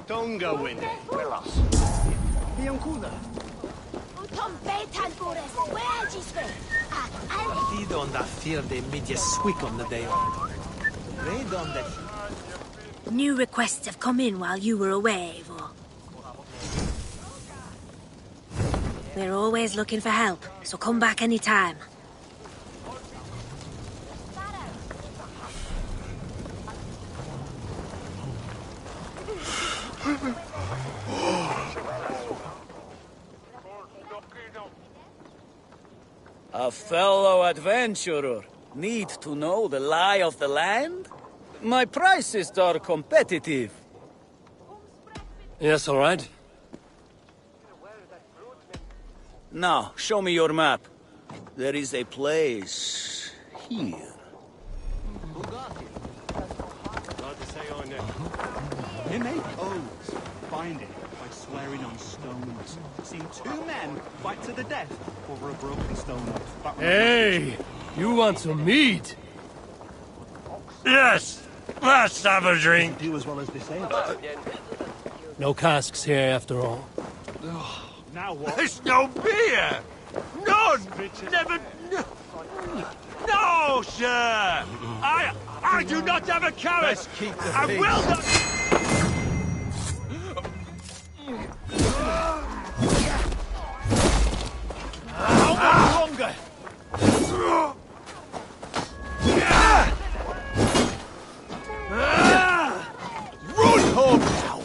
[SPEAKER 17] Tonga winne. Velas. Biancuda.
[SPEAKER 1] Tom Betan Gores, where Giswe?
[SPEAKER 18] Didon da fear de midje swick on the day. Redon that.
[SPEAKER 1] New requests have come in while you were away, Eivor. We're always looking for help, so come back anytime.
[SPEAKER 5] A fellow adventurer need to know the lie of the land? My prices are competitive.
[SPEAKER 2] Yes, all right.
[SPEAKER 5] Now, show me your map. There is a place here.
[SPEAKER 19] They make oaths, binding by swearing on stones. Seen two men fight to the death over a broken stone oath.
[SPEAKER 12] Hey, you want some meat?
[SPEAKER 17] Yes! Let's have a drink!
[SPEAKER 19] Do as well as they say.
[SPEAKER 12] No casks here after all.
[SPEAKER 19] Now what?
[SPEAKER 17] There's no beer! None! Never... No, sir! I do not have a carrot!
[SPEAKER 18] Let's keep the
[SPEAKER 17] I
[SPEAKER 18] peace.
[SPEAKER 17] will not...
[SPEAKER 18] How much longer?
[SPEAKER 17] Run home now!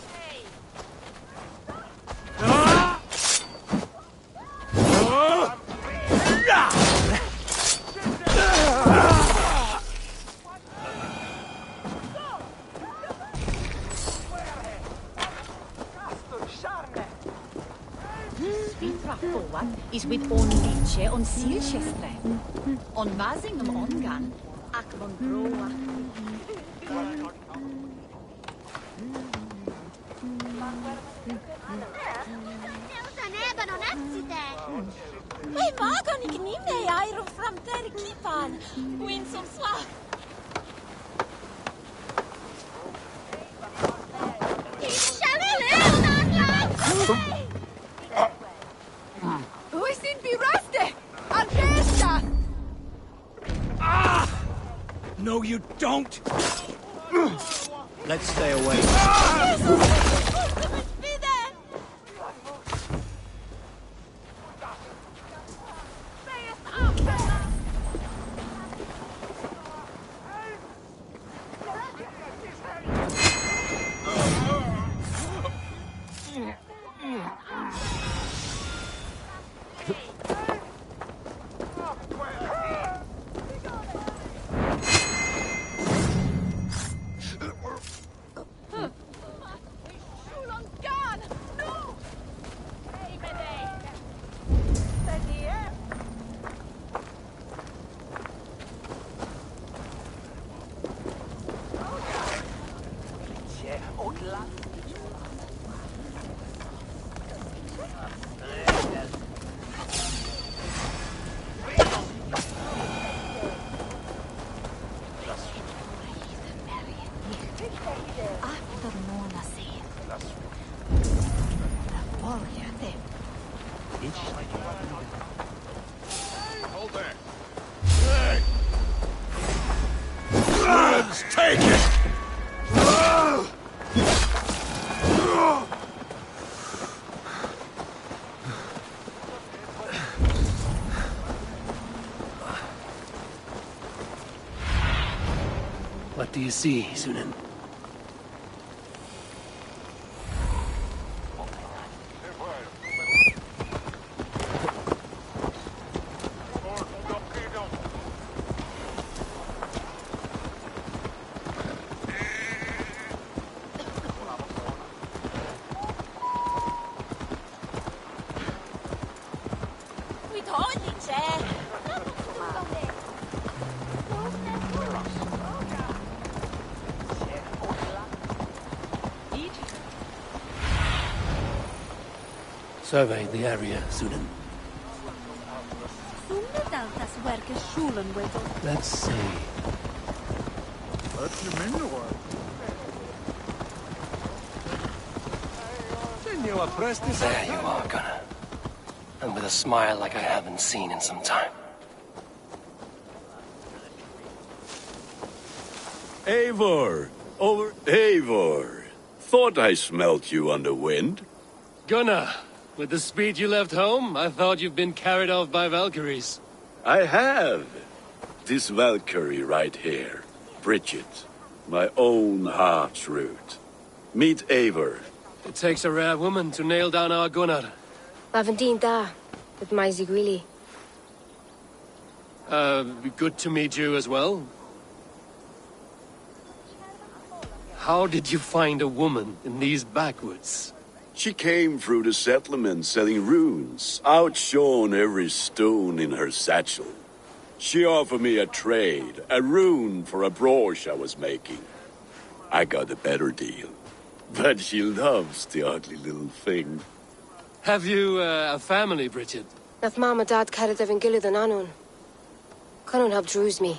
[SPEAKER 20] Is with on Liche on Silchestre. On Vasingham Ongan, ac von Broa.
[SPEAKER 1] Hey, Magon, ik neem de iron from der Kipan. Win some swag.
[SPEAKER 20] We sind beraste! Andesta!
[SPEAKER 18] No, you don't. Let's stay away.
[SPEAKER 17] Hold there. Hey! Let's take it!
[SPEAKER 2] What do you see, Sunan? Survey the area, Sunan. Let's see. There you are, Gunnar. And with a smile like I haven't seen in some time.
[SPEAKER 21] Eivor! Eivor! Thought I smelt you on the wind.
[SPEAKER 2] Gunnar, with the speed you left home, I thought you've been carried off by Valkyries.
[SPEAKER 21] I have. This Valkyrie right here. Bridget. My own heart's root. Meet Eivor.
[SPEAKER 2] It takes a rare woman to nail down our Gunnar.
[SPEAKER 22] Lavendine da, with my Zigwili.
[SPEAKER 2] Good to meet you as well. How did you find a woman in these backwoods?
[SPEAKER 21] She came through the settlement selling runes, outshone every stone in her satchel. She offered me a trade, a rune for a brooch I was making. I got a better deal. But she loves the ugly little thing.
[SPEAKER 2] Have you a family, Bridget?
[SPEAKER 22] Nath Mom and Dad carried them in Gillid and Anun. Cannon have drews me.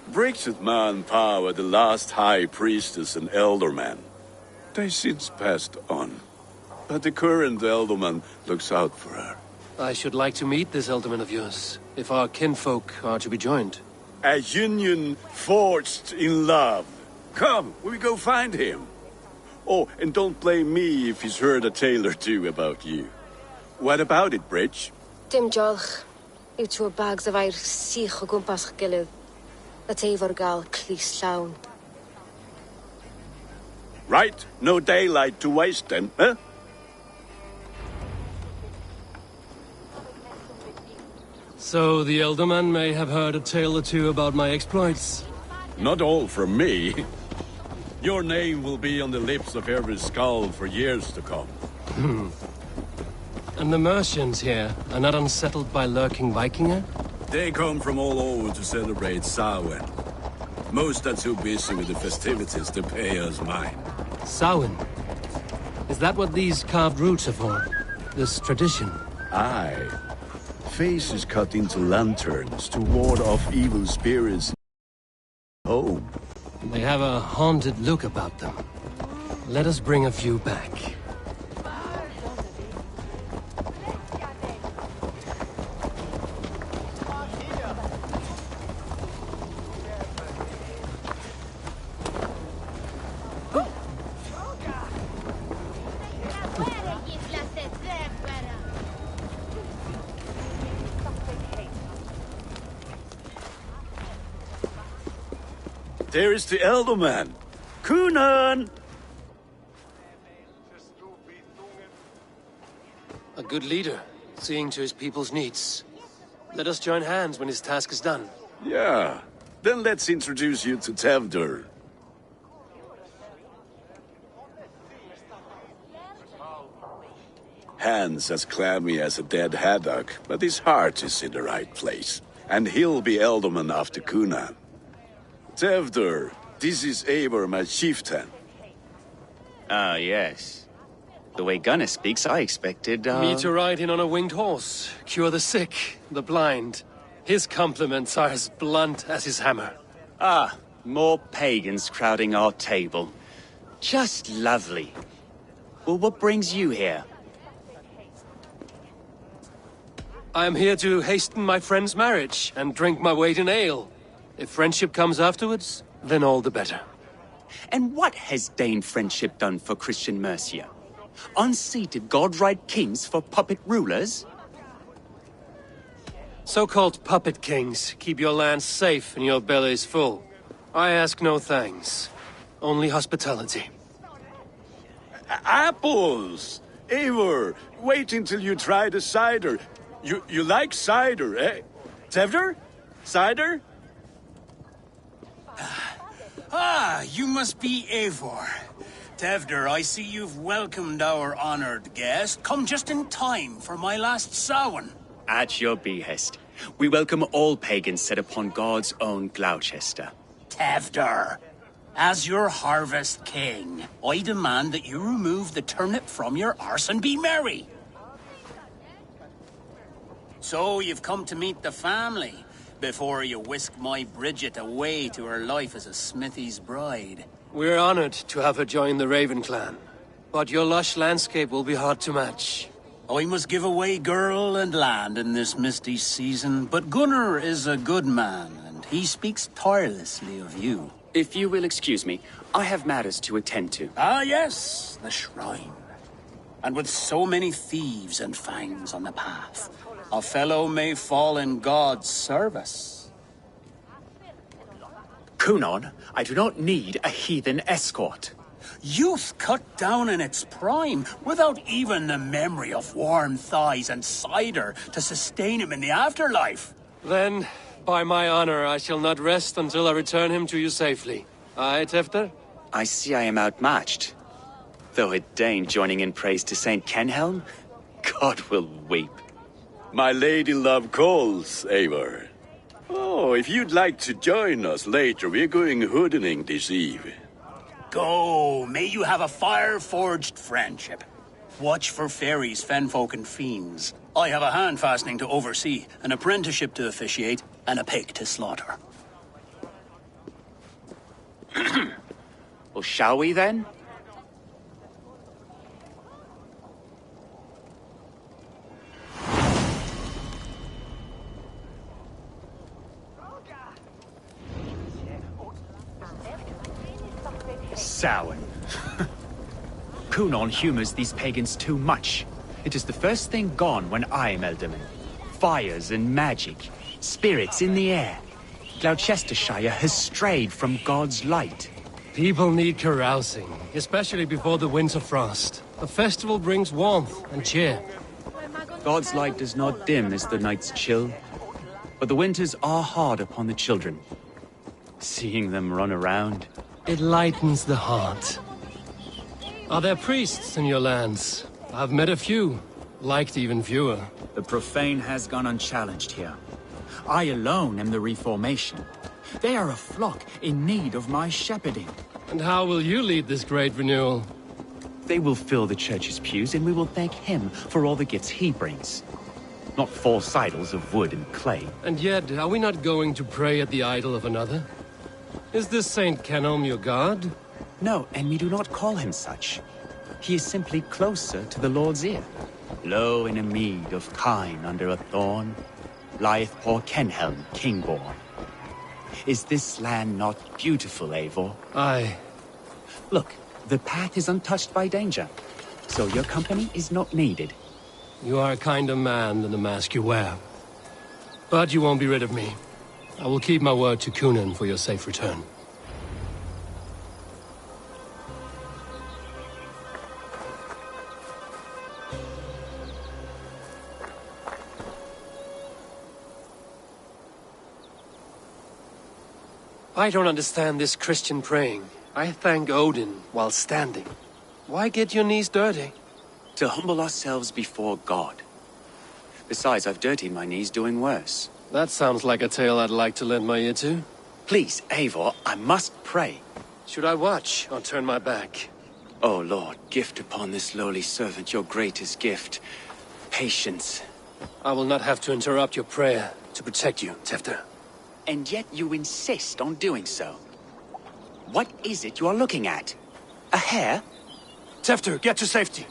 [SPEAKER 21] Bridget Man Power, the last high priestess and elderman. They since passed on. But the current elderman looks out for her.
[SPEAKER 2] I should like to meet this elderman of yours, if our kinfolk are to be joined.
[SPEAKER 21] A union forged in love. Come, we go find him. Oh, and don't blame me if he's heard a tale or two about you. What about it, Bridge?
[SPEAKER 22] Dim jolch. You two bags of air sich o gwmpas Gillid. That Eivor gal clis llawn.
[SPEAKER 21] Right, no daylight to waste then, huh?
[SPEAKER 2] So the elderman may have heard a tale or two about my exploits.
[SPEAKER 21] Not all from me. Your name will be on the lips of every skull for years to come.
[SPEAKER 2] And the merchants here are not unsettled by lurking Vikinger?
[SPEAKER 21] They come from all over to celebrate Samhain. Most are too busy with the festivities to pay us mind.
[SPEAKER 2] Samhain? Is that what these carved roots are for? This tradition?
[SPEAKER 21] Aye. Faces cut into lanterns to ward off evil spirits. Home.
[SPEAKER 2] They have a haunted look about them. Let us bring a few back.
[SPEAKER 21] There is the elderman. Kunan!
[SPEAKER 2] A good leader, seeing to his people's needs. Let us join hands when his task is done.
[SPEAKER 21] Yeah. Then let's introduce you to Tevdur. Hands as clammy as a dead haddock, but his heart is in the right place. And he'll be elderman after Kunan. Tevdur, this is Eivor, my chieftain.
[SPEAKER 23] Ah, yes. The way Gunnar speaks, I expected,
[SPEAKER 2] Me to ride in on a winged horse, cure the sick, the blind. His compliments are as blunt as his hammer.
[SPEAKER 23] Ah, more pagans crowding our table. Just lovely. Well, what brings you here?
[SPEAKER 2] I am here to hasten my friend's marriage and drink my weight in ale. If friendship comes afterwards, then all the better.
[SPEAKER 23] And what has Dane friendship done for Christian Mercia? Unseated god-right kings for puppet rulers?
[SPEAKER 2] So-called puppet kings keep your lands safe and your bellies full. I ask no thanks. Only hospitality.
[SPEAKER 21] Apples! Eivor, wait until you try the cider. You like cider, eh? Tevder? Cider?
[SPEAKER 3] Ah, you must be Eivor. Tevder, I see you've welcomed our honored guest. Come just in time for my last Samhain.
[SPEAKER 23] At your behest. We welcome all pagans set upon God's own Gloucester.
[SPEAKER 3] Tevder, as your harvest king, I demand that you remove the turnip from your arse and be merry. So you've come to meet the family before you whisk my Bridget away to her life as a smithy's bride.
[SPEAKER 2] We're honored to have her join the Raven clan, but your lush landscape will be hard to match.
[SPEAKER 3] I must give away girl and land in this misty season, but Gunnar is a good man, and he speaks tirelessly of you.
[SPEAKER 23] If you will excuse me, I have matters to attend to.
[SPEAKER 3] Ah, yes, the shrine. And with so many thieves and fangs on the path, a fellow may fall in God's service.
[SPEAKER 23] Kunon, I do not need a heathen escort.
[SPEAKER 3] Youth cut down in its prime, without even the memory of warm thighs and cider to sustain him in the afterlife.
[SPEAKER 2] Then, by my honor, I shall not rest until I return him to you safely. Aye, Tefter?
[SPEAKER 23] I see I am outmatched. Though a Dane joining in praise to Saint Kenhelm, God will weep.
[SPEAKER 21] My lady love calls, Eivor. Oh, if you'd like to join us later, we're going hoodening this eve.
[SPEAKER 3] Go, may you have a fire-forged friendship. Watch for fairies, fenfolk, and fiends. I have a hand fastening to oversee, an apprenticeship to officiate, and a pig to slaughter.
[SPEAKER 23] Well, shall we then? Samhain. Kunon humors these pagans too much. It is the first thing gone when I am Elderman. Fires and magic, spirits in the air. Gloucestershire has strayed from God's light.
[SPEAKER 2] People need carousing, especially before the winter frost. A festival brings warmth and cheer.
[SPEAKER 23] God's light does not dim as the nights chill, but the winters are hard upon the children. Seeing them run around...
[SPEAKER 2] It lightens the heart. Are there priests in your lands? I've met a few, liked even fewer.
[SPEAKER 23] The profane has gone unchallenged here. I alone am the Reformation. They are a flock in need of my shepherding.
[SPEAKER 2] And how will you lead this great renewal?
[SPEAKER 23] They will fill the church's pews, and we will thank him for all the gifts he brings. Not false idols of wood and clay.
[SPEAKER 2] And yet, are we not going to pray at the idol of another? Is this Saint Kenhelm your god?
[SPEAKER 23] No, and we do not call him such. He is simply closer to the Lord's ear. Lo, in a mead of kine under a thorn, lieth poor Kenhelm, king-born. Is this land not beautiful, Eivor?
[SPEAKER 2] Aye.
[SPEAKER 23] Look, the path is untouched by danger, so your company is not needed.
[SPEAKER 2] You are a kinder man than the mask you wear. But you won't be rid of me. I will keep my word to Kunon for your safe return. I don't understand this Christian praying. I thank Odin while standing. Why get your knees dirty?
[SPEAKER 23] To humble ourselves before God. Besides, I've dirtied my knees doing worse.
[SPEAKER 2] That sounds like a tale I'd like to lend my ear to.
[SPEAKER 23] Please, Eivor, I must pray.
[SPEAKER 2] Should I watch or turn my back?
[SPEAKER 23] Oh, Lord, gift upon this lowly servant your greatest gift. Patience.
[SPEAKER 2] I will not have to interrupt your prayer to protect you, Tefter.
[SPEAKER 23] And yet you insist on doing so. What is it you are looking at? A hare?
[SPEAKER 2] Tefter, get to safety.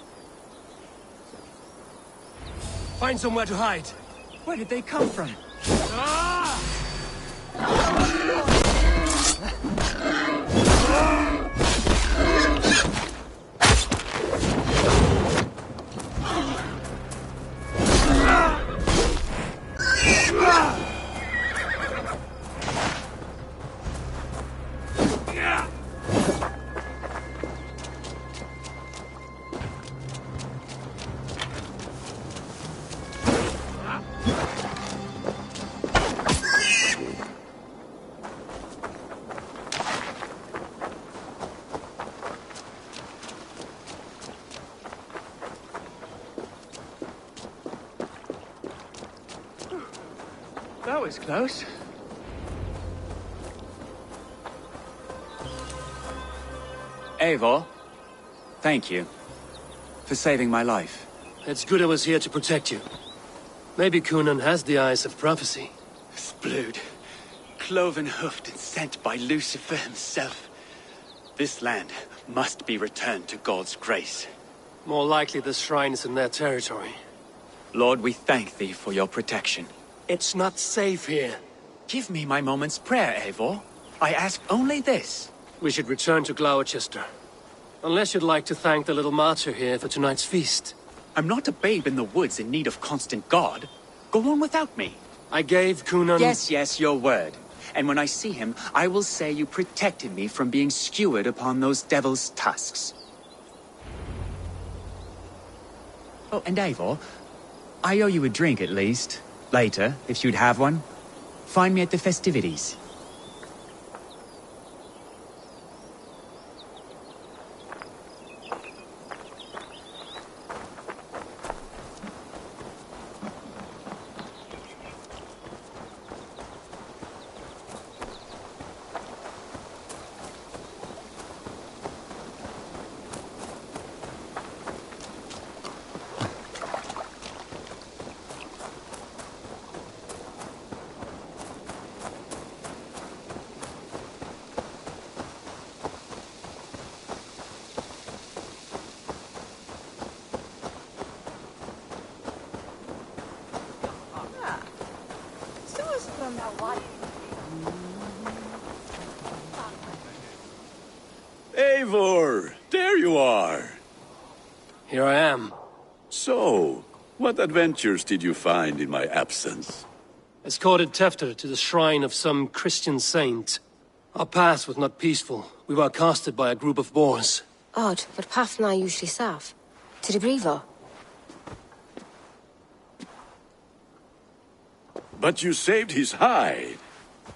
[SPEAKER 2] Find somewhere to hide.
[SPEAKER 23] Where did they come from? was close. Eivor, thank you for saving my life.
[SPEAKER 2] It's good I was here to protect you. Maybe Conan has the eyes of prophecy.
[SPEAKER 23] Splood, cloven-hoofed and sent by Lucifer himself. This land must be returned to God's grace.
[SPEAKER 2] More likely the shrine is in their territory.
[SPEAKER 23] Lord, we thank thee for your protection.
[SPEAKER 2] It's not safe here.
[SPEAKER 23] Give me my moment's prayer, Eivor. I ask only this.
[SPEAKER 2] We should return to Gloucester. Unless you'd like to thank the little martyr here for tonight's feast.
[SPEAKER 23] I'm not a babe in the woods in need of constant guard. Go on without me.
[SPEAKER 2] I gave Conan...
[SPEAKER 23] Yes, your word. And when I see him, I will say you protected me from being skewered upon those devil's tusks. Oh, and Eivor, I owe you a drink at least. Later, if you'd have one. Find me at the festivities.
[SPEAKER 21] Eivor, there you are.
[SPEAKER 2] Here I am.
[SPEAKER 21] So, what adventures did you find in my absence?
[SPEAKER 2] Escorted Tefter to the shrine of some Christian saint. Our path was not peaceful. We were accosted by a group of boars.
[SPEAKER 22] Odd, but path na usually safe. To the brifo.
[SPEAKER 21] But you saved his hide.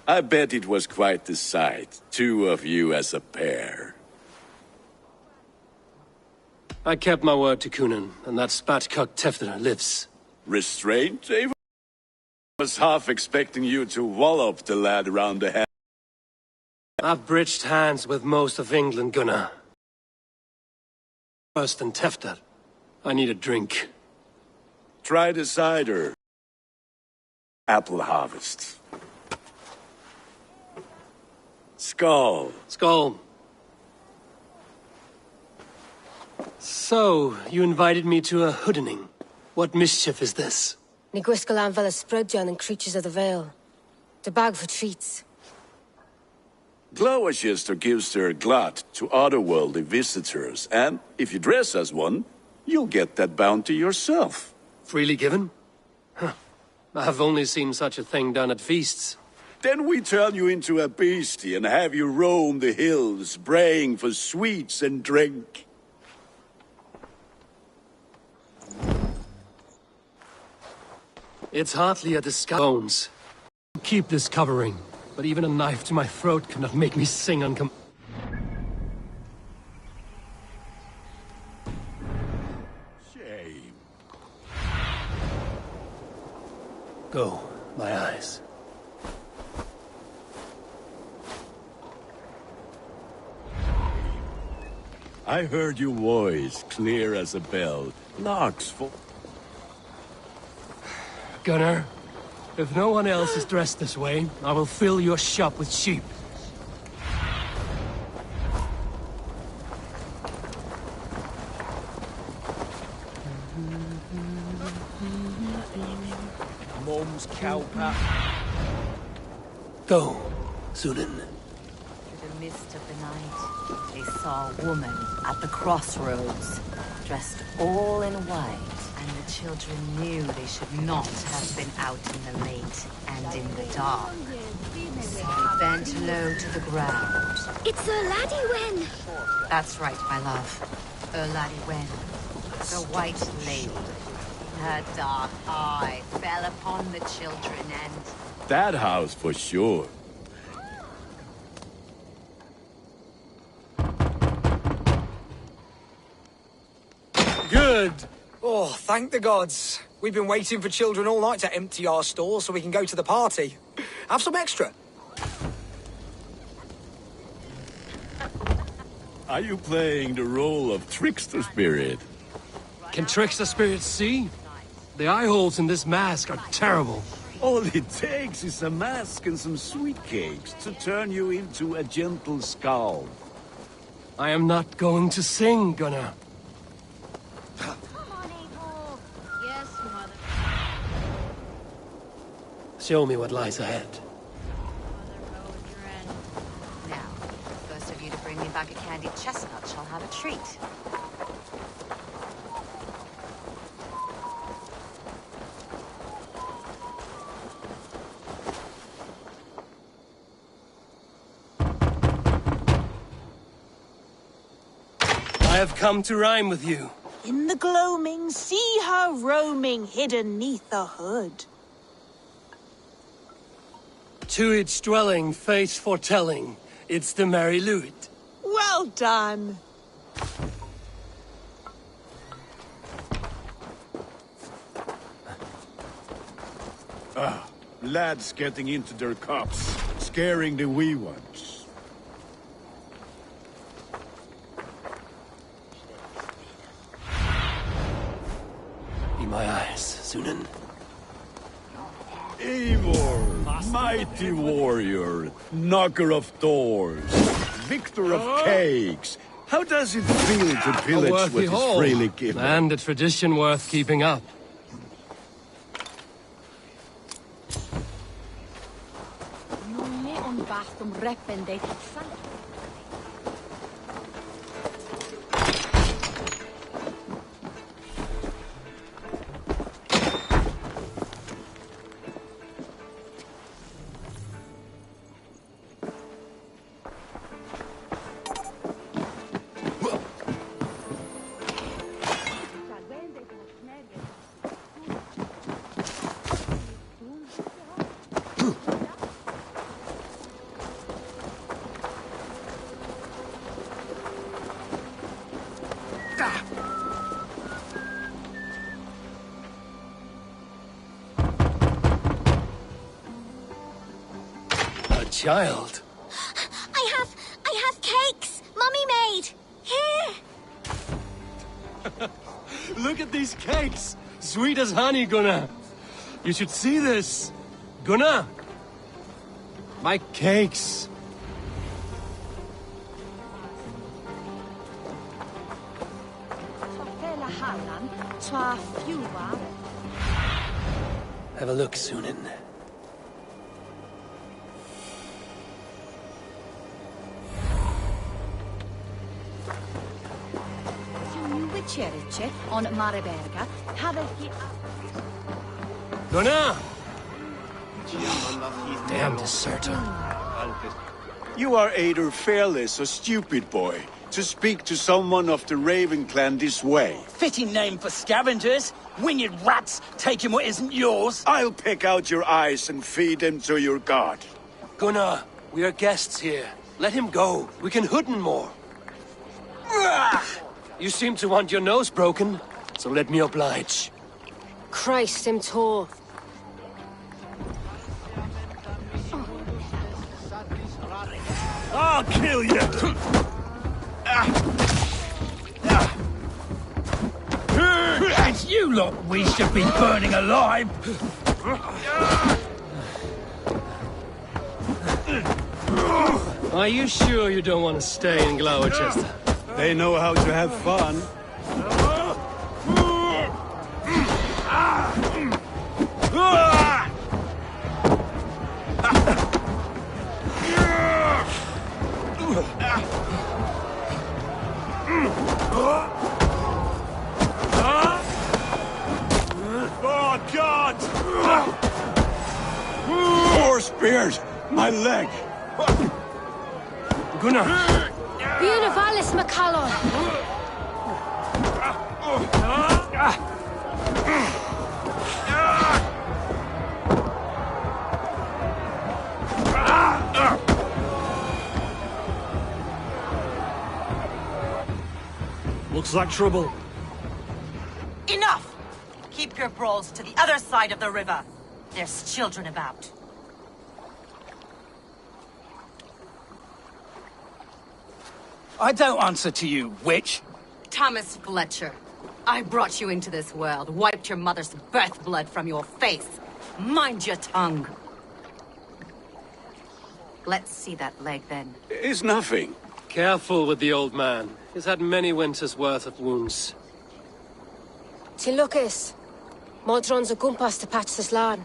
[SPEAKER 21] I bet it was quite the sight, two of you as a pair.
[SPEAKER 2] I kept my word to Conan, and that spatcock Tefter lives.
[SPEAKER 21] Restraint, Eivor? I was half expecting you to wallop the lad around the head.
[SPEAKER 2] I've bridged hands with most of England, Gunnar. Worse than Tefter. I need a drink.
[SPEAKER 21] Try the cider. Apple harvest. Skull.
[SPEAKER 2] Skull. So, you invited me to a hoodening. What mischief is this?
[SPEAKER 22] Ni gwisgalan fel ysbrydion and creatures of the Vale. The bag for treats.
[SPEAKER 21] Gloucester gives their glut to otherworldly visitors, and if you dress as one, you'll get that bounty yourself.
[SPEAKER 2] Freely given? Huh. I've only seen such a thing done at feasts.
[SPEAKER 21] Then we turn you into a beastie and have you roam the hills, braying for sweets and drink.
[SPEAKER 2] It's hardly a disguise. Bones. Keep this covering, but even a knife to my throat cannot make me sing
[SPEAKER 21] Shame.
[SPEAKER 2] Go, my eyes.
[SPEAKER 21] I heard your voice, clear as a bell. Locks for...
[SPEAKER 2] Gunnar, if no one else is dressed this way, I will fill your shop with sheep.
[SPEAKER 5] Mom's cowpat.
[SPEAKER 2] Go, Sunan.
[SPEAKER 20] Through the mist of the night, they saw a woman at the crossroads, dressed all in white. And the children knew they should not have been out in the late and in the dark. So they bent low to the ground.
[SPEAKER 1] It's a laddie Wen!
[SPEAKER 20] That's right, my love. Laddie Wen, the White Lady. Her dark eye fell upon the children and...
[SPEAKER 21] That house for sure.
[SPEAKER 2] Good!
[SPEAKER 4] Oh, thank the gods. We've been waiting for children all night to empty our stores so we can go to the party. Have some extra.
[SPEAKER 21] Are you playing the role of trickster spirit?
[SPEAKER 2] Can trickster spirits see? The eye holes in this mask are terrible.
[SPEAKER 21] All it takes is a mask and some sweet cakes to turn you into a gentle skull.
[SPEAKER 2] I am not going to sing, Gunnar.
[SPEAKER 8] Yes, mother.
[SPEAKER 2] Show me what lies ahead.
[SPEAKER 20] Now, first of you to bring me back a candied chestnut shall have a treat.
[SPEAKER 2] I have come to rhyme with you.
[SPEAKER 13] In the gloaming, see her roaming hidden neath the hood.
[SPEAKER 2] To each dwelling, face foretelling, it's the merry lute.
[SPEAKER 13] Well done.
[SPEAKER 21] Lads getting into their cups, scaring the wee ones.
[SPEAKER 2] Be my eyes, Sunan.
[SPEAKER 21] Eivor, mighty warrior, knocker of doors, victor of cakes. How does it feel to pillage what is freely given?
[SPEAKER 2] And a tradition worth keeping up. Child.
[SPEAKER 1] I have cakes! Mummy made! Here!
[SPEAKER 2] Look at these cakes! Sweet as honey, Gunnar! You should see this! Gunnar! My cakes! Have a look, Sunan.
[SPEAKER 1] On Mareberga,
[SPEAKER 2] Gunnar! Damn deserter.
[SPEAKER 21] You are either fearless or stupid, boy, to speak to someone of the Raven clan this way.
[SPEAKER 10] Fitting name for scavengers. Winged rats taking what isn't yours.
[SPEAKER 21] I'll pick out your eyes and feed them to your god.
[SPEAKER 2] Gunnar, we are guests here. Let him go. We can hood him more. You seem to want your nose broken, so let me oblige.
[SPEAKER 22] Christ, him tore.
[SPEAKER 17] I'll kill you!
[SPEAKER 10] It's you lot we should be burning alive!
[SPEAKER 2] Are you sure you don't want to stay in Gloucester?
[SPEAKER 21] They know how to have fun.
[SPEAKER 17] Oh, God!
[SPEAKER 21] Poor Spears! My leg!
[SPEAKER 2] Gunnar!
[SPEAKER 22] Buenavallis McCallum!
[SPEAKER 2] Looks like trouble.
[SPEAKER 10] Enough! Keep
[SPEAKER 20] your brawls to the other side of the river. There's children about.
[SPEAKER 10] I don't answer to you, witch.
[SPEAKER 20] Thomas Fletcher, I brought you into this world, wiped your mother's birth blood from your face. Mind your tongue. Let's see that leg, then.
[SPEAKER 21] It's nothing.
[SPEAKER 2] Careful with the old man. He's had many winters' worth of wounds.
[SPEAKER 22] Till Lucas. Modron's a gumpas to patch this land.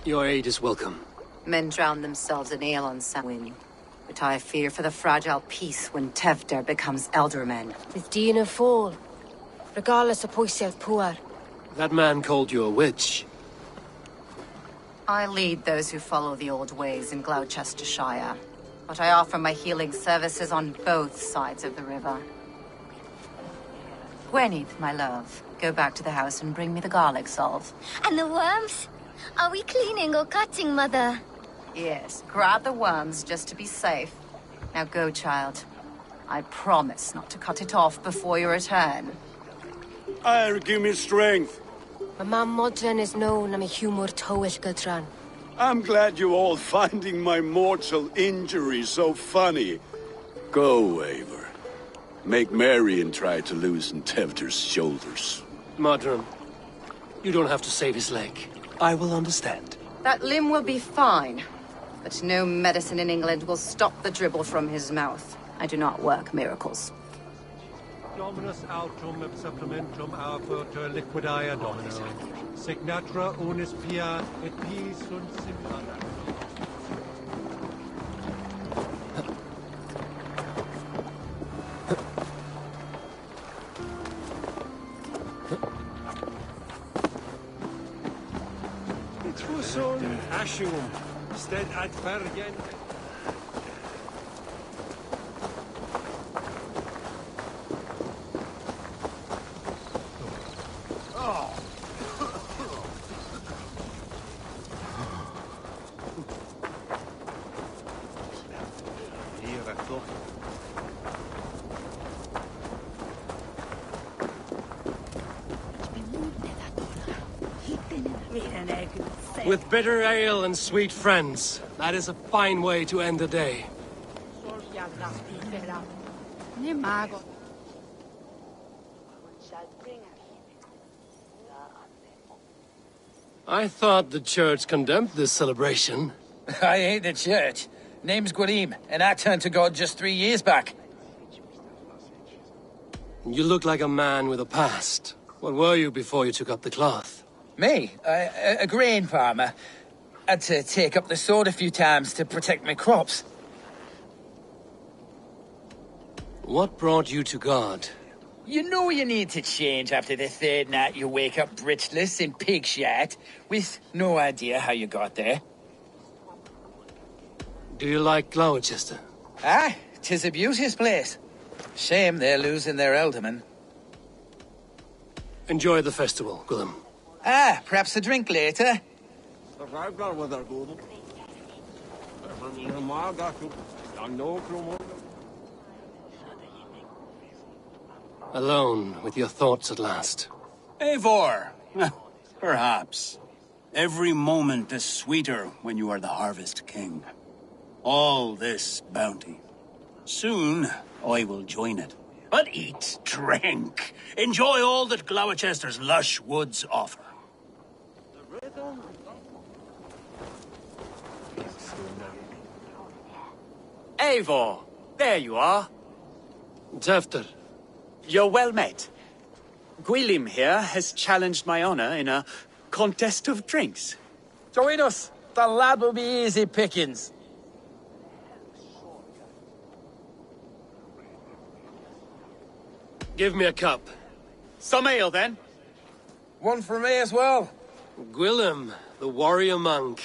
[SPEAKER 2] Your aid is welcome.
[SPEAKER 20] Men drown themselves in ale on Samhain. But I fear for the fragile peace when Tevder becomes eldermen.
[SPEAKER 22] With Dean and Fall. Regardless of Poisiel Puar.
[SPEAKER 2] That man called you a witch.
[SPEAKER 20] I lead those who follow the old ways in Gloucestershire. But I offer my healing services on both sides of the river. Gwenith, my love, go back to the house and bring me the garlic salve.
[SPEAKER 9] And the worms? Are we cleaning or cutting, Mother?
[SPEAKER 20] Yes, grab the worms just to be safe. Now go, child. I promise not to cut it off before you return.
[SPEAKER 21] Give me strength.
[SPEAKER 22] My mam Modron is known am a humor towish Gudran.
[SPEAKER 21] I'm glad you all finding my mortal injury so funny. Go, Eivor. Make merry and try to loosen Tevder's shoulders.
[SPEAKER 2] Modron, you don't have to save his leg. I will understand.
[SPEAKER 20] That limb will be fine. But no medicine in England will stop the dribble from his mouth. I do not work miracles.
[SPEAKER 17] Dominus altum et supplementum alpha liquidia domino. Signatra unis pia et pis sunt simplana. Itrusun ascium, sted ad fergen.
[SPEAKER 2] With bitter ale and sweet friends, that is a fine way to end the day. I thought the church condemned this celebration.
[SPEAKER 10] I hate the church. Name's Gwarim, and I turned to God just 3 years back.
[SPEAKER 2] You look like a man with a past. What were you before you took up the cloth?
[SPEAKER 10] Me? A grain farmer. Had to take up the sword a few times to protect my crops.
[SPEAKER 2] What brought you to God?
[SPEAKER 10] You know you need to change after the third night you wake up britchless in pig shat, with no idea how you got there.
[SPEAKER 2] Do you like Gloucester?
[SPEAKER 10] Ah, 'tis a beauteous place. Shame they're losing their alderman.
[SPEAKER 2] Enjoy the festival, Gwilym.
[SPEAKER 10] Ah, perhaps a drink later.
[SPEAKER 2] Alone with your thoughts at last.
[SPEAKER 3] Eivor! Perhaps. Every moment is sweeter when you are the Harvest King. All this bounty. Soon, I will join it. But eat, drink, enjoy all that Gloucester's lush woods offer.
[SPEAKER 23] Eivor, there you are.
[SPEAKER 2] Tevder.
[SPEAKER 23] You're well met. Gwilym here has challenged my honor in a contest of drinks.
[SPEAKER 10] Join us. The lad will be easy pickings.
[SPEAKER 2] Give me a cup.
[SPEAKER 23] Some ale, then.
[SPEAKER 10] One for me as well.
[SPEAKER 2] Gwilym, the warrior monk.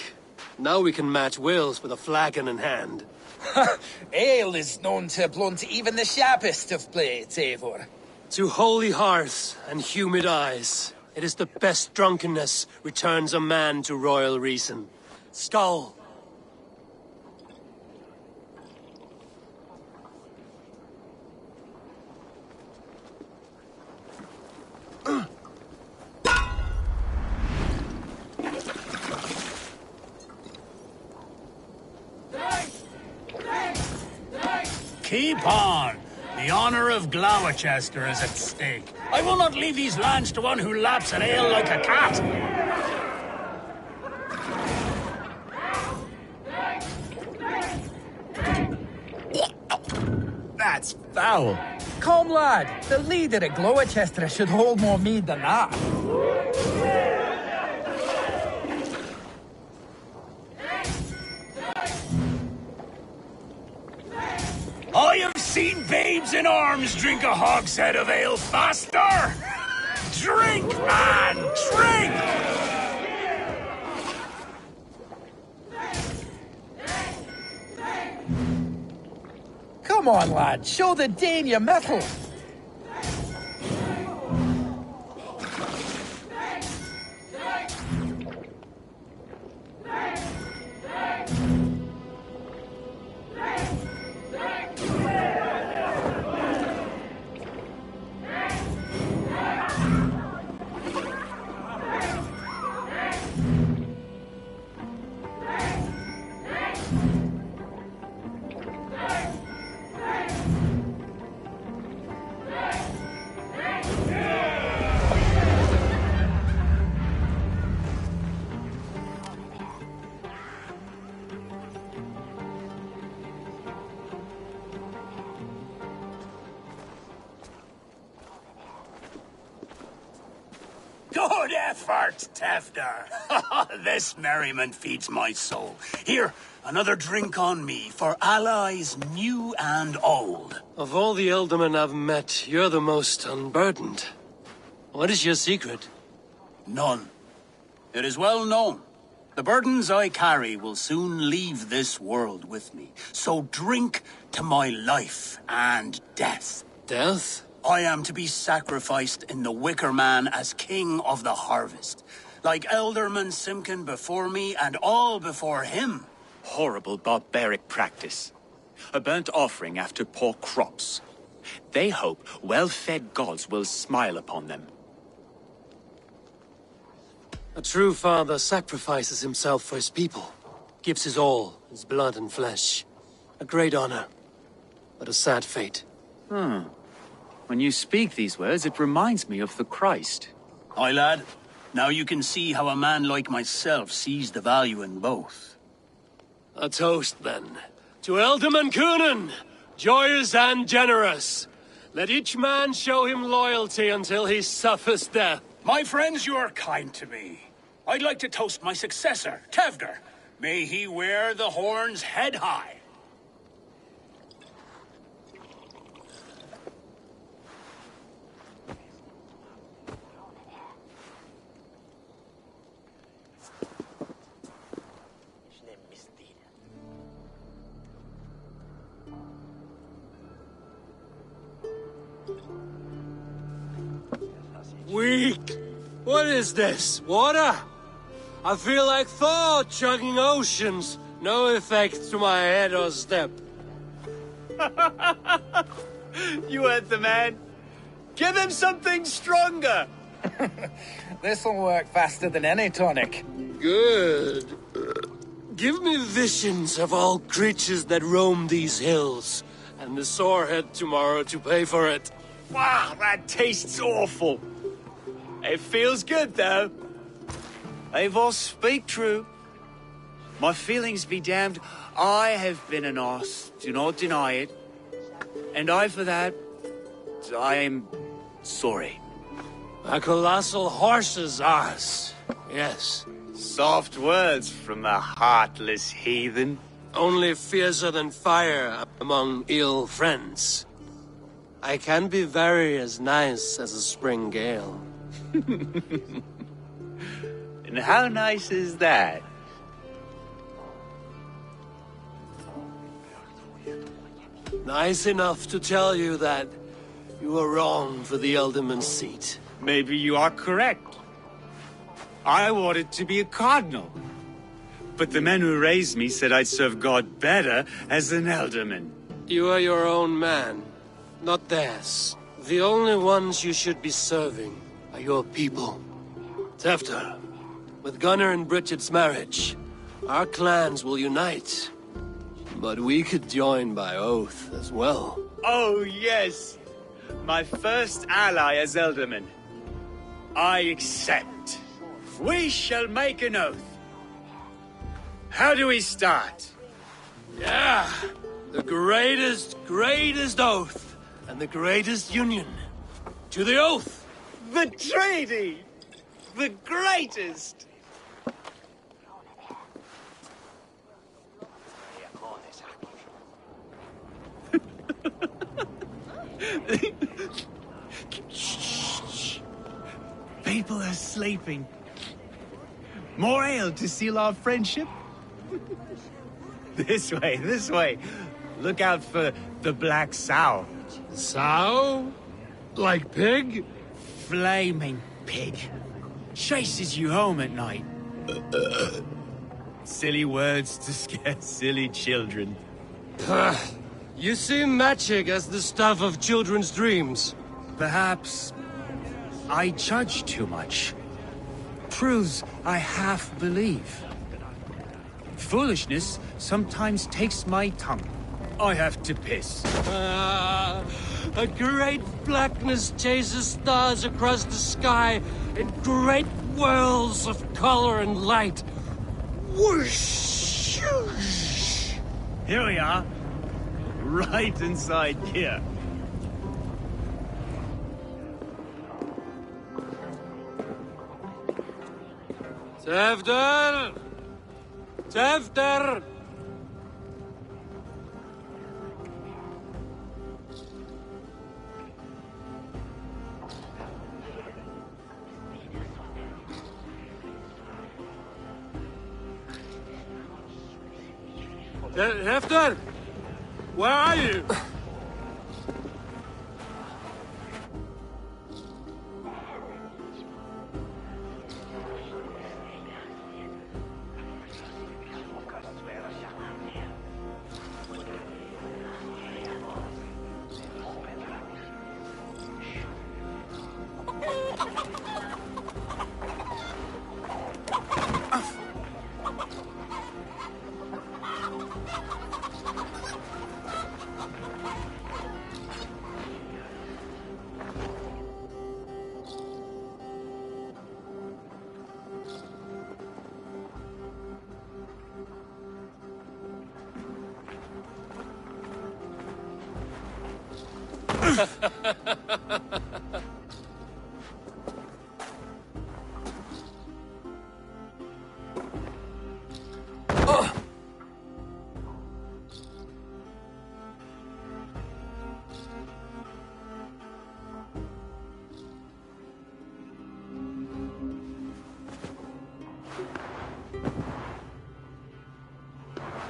[SPEAKER 2] Now we can match wills with a flagon in hand.
[SPEAKER 10] Ale is known to blunt even the sharpest of blades, Eivor.
[SPEAKER 2] To holy hearths and humid eyes, it is the best drunkenness returns a man to royal reason. Skull!
[SPEAKER 3] Keep on. The honor of Gloucester is at stake. I will not leave these lands to one who laps at ale like a cat.
[SPEAKER 10] That's foul. Come, lad. The leader at Gloucester should hold more mead than that.
[SPEAKER 3] I have seen babes in arms drink a hogshead of ale faster! Drink, man! Drink!
[SPEAKER 10] Come on, lad. Show the Dane your mettle.
[SPEAKER 3] Good effort, Tefder. This merriment feeds my soul. Here, another drink on me for allies new and old.
[SPEAKER 2] Of all the Ealdormen I've met, you're the most unburdened. What is your secret?
[SPEAKER 3] None. It is well known. The burdens I carry will soon leave this world with me. So drink to my life and death.
[SPEAKER 2] Death?
[SPEAKER 3] I am to be sacrificed in the Wicker Man as king of the harvest. Like Elderman Simkin before me and all before him.
[SPEAKER 23] Horrible barbaric practice. A burnt offering after poor crops. They hope well-fed gods will smile upon them.
[SPEAKER 2] A true father sacrifices himself for his people. Gives his all, his blood and flesh. A great honor, but a sad fate.
[SPEAKER 23] When you speak these words, it reminds me of the Christ.
[SPEAKER 3] Aye, lad. Now you can see how a man like myself sees the value in both.
[SPEAKER 2] A toast, then. To Ealdorman Coonan, joyous and generous. Let each man show him loyalty until he suffers death.
[SPEAKER 3] My friends, you are kind to me. I'd like to toast my successor, Tefder. May he wear the horns head high.
[SPEAKER 2] Weak! What is this? Water? I feel like Thor chugging oceans. No effect to my head or step.
[SPEAKER 5] You heard the man. Give him something stronger.
[SPEAKER 10] This'll work faster than any tonic.
[SPEAKER 2] Good. Give me visions of all creatures that roam these hills, and the sorehead tomorrow to pay for it.
[SPEAKER 5] Wow, that tastes awful. It feels good, though. Eivor, speak true. My feelings be damned. I have been an arse. Do not deny it. And I, for that, I am sorry.
[SPEAKER 2] A colossal horse's arse. Yes.
[SPEAKER 5] Soft words from a heartless heathen.
[SPEAKER 2] Only fiercer than fire among ill friends. I can be very as nice as a spring gale.
[SPEAKER 5] And how nice is that?
[SPEAKER 2] Nice enough to tell you that you were wrong for the Ealdorman's seat.
[SPEAKER 5] Maybe you are correct. I wanted to be a cardinal. But the men who raised me said I'd serve God better as an Ealdorman.
[SPEAKER 2] You are your own man, not theirs. The only ones you should be serving are your people. Tefter, with Gunnar and Bridget's marriage, our clans will unite. But we could join by oath as well.
[SPEAKER 5] Oh, yes. My first ally as Elderman. I accept. We shall make an oath. How do we start?
[SPEAKER 2] Yeah! The greatest oath, and the greatest union. To the oath!
[SPEAKER 5] The treaty! The greatest! Shh. People are sleeping. More ale to seal our friendship? This way. Look out for the black sow.
[SPEAKER 12] Sow? Like pig?
[SPEAKER 5] Flaming pig. Chases you home at night. Silly words to scare silly children.
[SPEAKER 12] You see magic as the stuff of children's dreams.
[SPEAKER 5] Perhaps I judge too much. Truths I half believe. Foolishness sometimes takes my tongue. I have to piss.
[SPEAKER 12] A great blackness chases stars across the sky in great whirls of color and light. Whoosh!
[SPEAKER 5] Here we are. Right inside here.
[SPEAKER 12] Tevder! Tevder! Hefter! Where are you?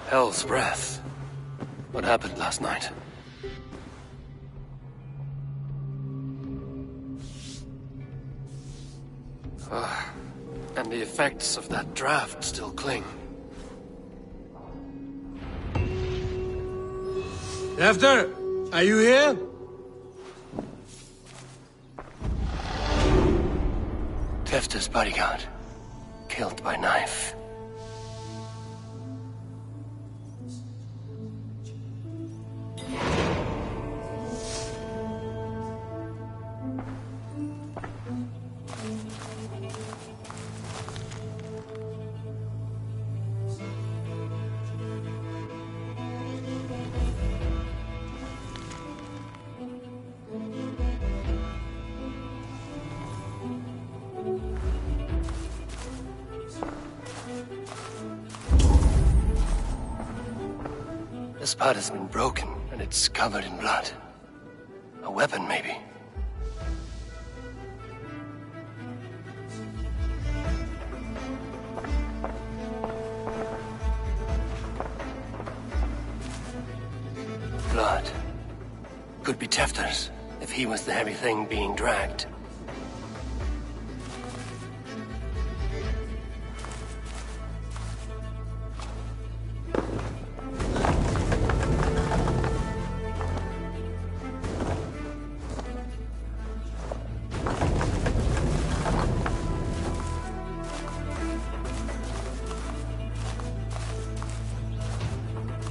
[SPEAKER 2] Hell's breath. What happened last night? And the effects of that draft still cling.
[SPEAKER 12] Hefter, are you here?
[SPEAKER 2] Tefta's bodyguard. Killed by knife. This part has been broken, and it's covered in blood. A weapon, maybe. Blood. Could be Tefter's, if he was the heavy thing being dragged.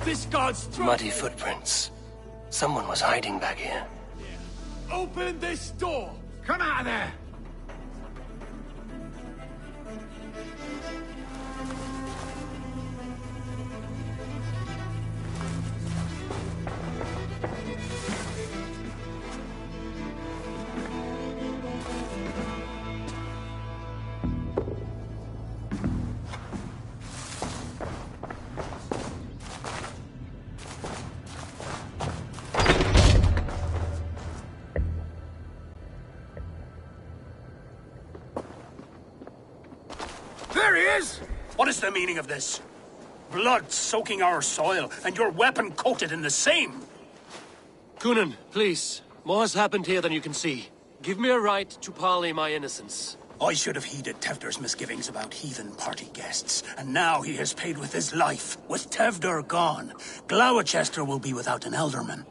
[SPEAKER 2] this god's throat! Muddy footprints. Someone was hiding back here.
[SPEAKER 12] Open this door! Come out of there!
[SPEAKER 3] There he is! What is the meaning of this? Blood soaking our soil, and your weapon coated in the same!
[SPEAKER 15] Kunan, please. More has happened here than you can see. Give me a right to parley my innocence.
[SPEAKER 3] I should have heeded Tevder's misgivings about heathen party guests, and now he has paid with his life. With Tevder gone, Gloucester will be without an elderman.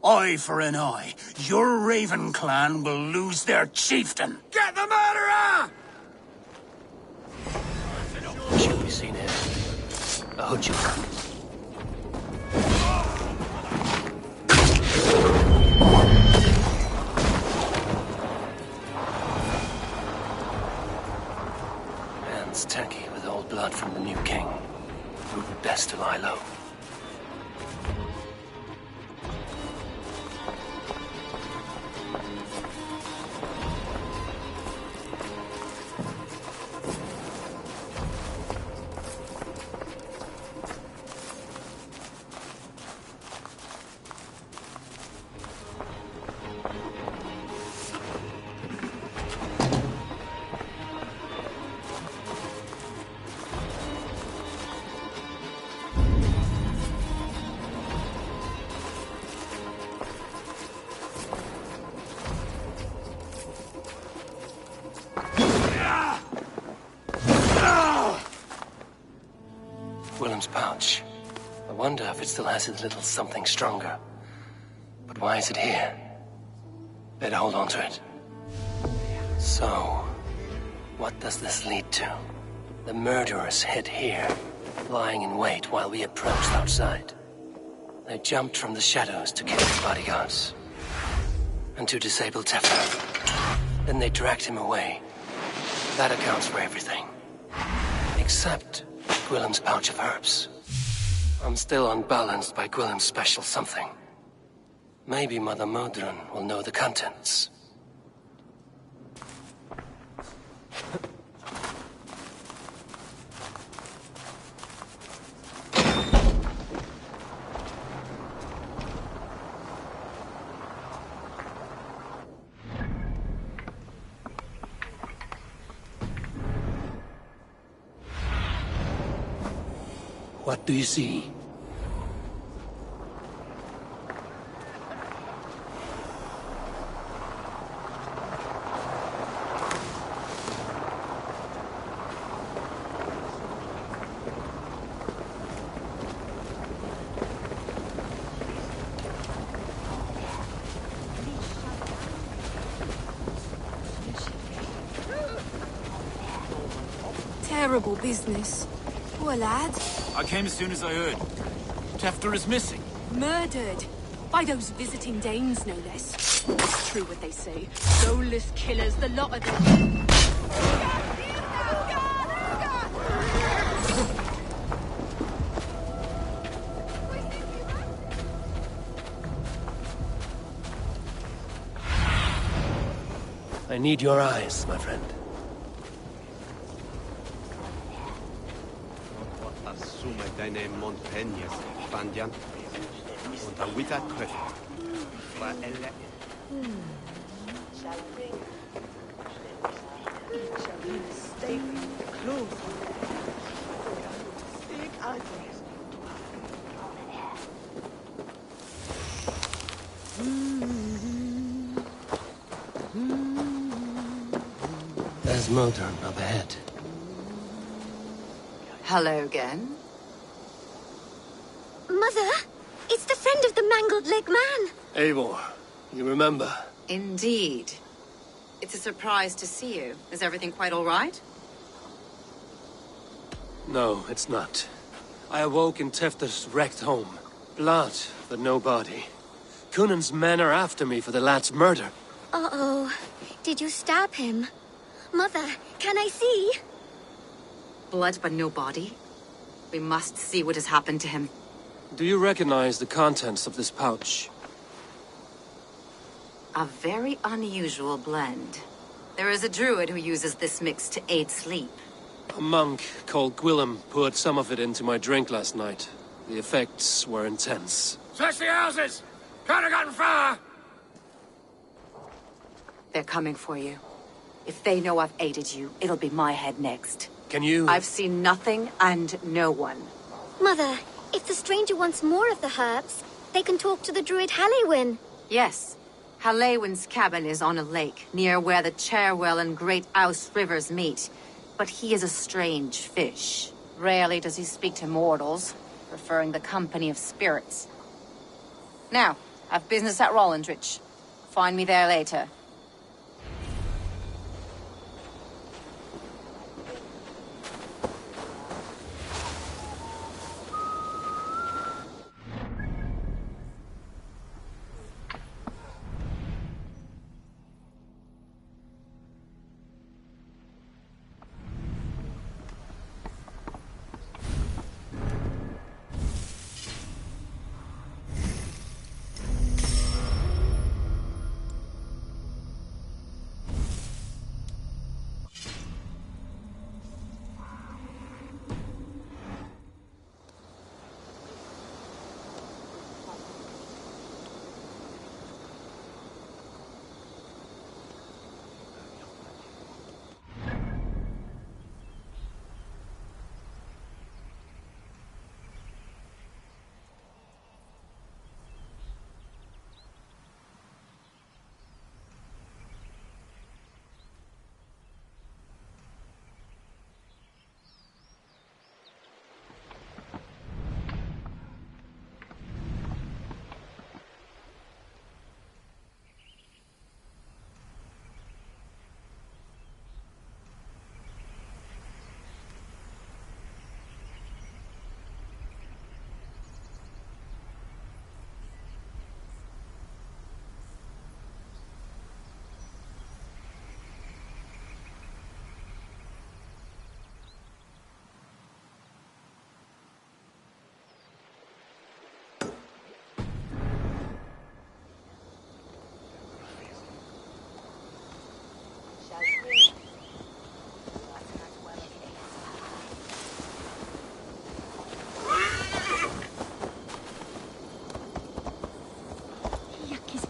[SPEAKER 3] Eye for an eye. Your Raven clan will lose their chieftain.
[SPEAKER 12] Get the murderer!
[SPEAKER 2] Should be seen here. A Hutchuk. Hands tacky with old blood from the new king. Wouldn't best to lie low. Willem's pouch. I wonder if it still has his little something stronger. But why is it here? Better hold on to it. So, what does this lead to? The murderers hid here, lying in wait while we approached outside. They jumped from the shadows to kill the bodyguards. And to disable Teffer. Then they dragged him away. That accounts for everything. Except Gwillem's pouch of herbs. I'm still unbalanced by Gwillem's special something. Maybe Mother Modron will know the contents. What do you see?
[SPEAKER 6] Terrible business. Poor lad.
[SPEAKER 11] I came as soon as I heard. Tefter is missing.
[SPEAKER 6] Murdered. By those visiting Danes, no less. It's true what they say. Soulless killers, the lot of them.
[SPEAKER 2] I need your eyes, my friend.
[SPEAKER 18] Assume deine Montañas, Bandian. Und a Wita Kröch.
[SPEAKER 2] There's Modron up ahead.
[SPEAKER 20] Hello again.
[SPEAKER 9] Mother, it's the friend of the mangled leg man.
[SPEAKER 2] Eivor, you remember?
[SPEAKER 20] Indeed. It's a surprise to see you. Is everything quite all right?
[SPEAKER 2] No, it's not.
[SPEAKER 15] I awoke in Tefter's wrecked home. Blood, but no body. Cunan's men are after me for the lad's murder.
[SPEAKER 9] Uh-oh. Did you stab him? Mother, can I see?
[SPEAKER 20] Blood but no body? We must see what has happened to him.
[SPEAKER 15] Do you recognize the contents of this pouch?
[SPEAKER 20] A very unusual blend. There is a druid who uses this mix to aid sleep.
[SPEAKER 15] A monk called Gwillem poured some of it into my drink last night. The effects were intense.
[SPEAKER 11] Search the houses! Can't have gotten far!
[SPEAKER 20] They're coming for you. If they know I've aided you, it'll be my head next.
[SPEAKER 15] Can you...
[SPEAKER 20] I've seen nothing and no one.
[SPEAKER 9] Mother, if the stranger wants more of the herbs, they can talk to the druid Halewyn.
[SPEAKER 20] Yes. Halewyn's cabin is on a lake, near where the Cherwell and Great Ouse rivers meet. But he is a strange fish. Rarely does he speak to mortals, preferring the company of spirits. Now, I've business at Rollindrich. Find me there later.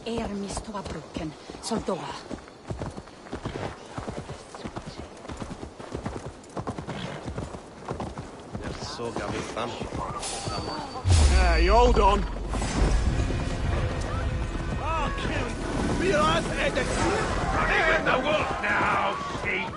[SPEAKER 6] Ermisto var bruken, så då.
[SPEAKER 5] Hey, hold on.
[SPEAKER 11] Oh, King! Realize that with the wolf now, sheep!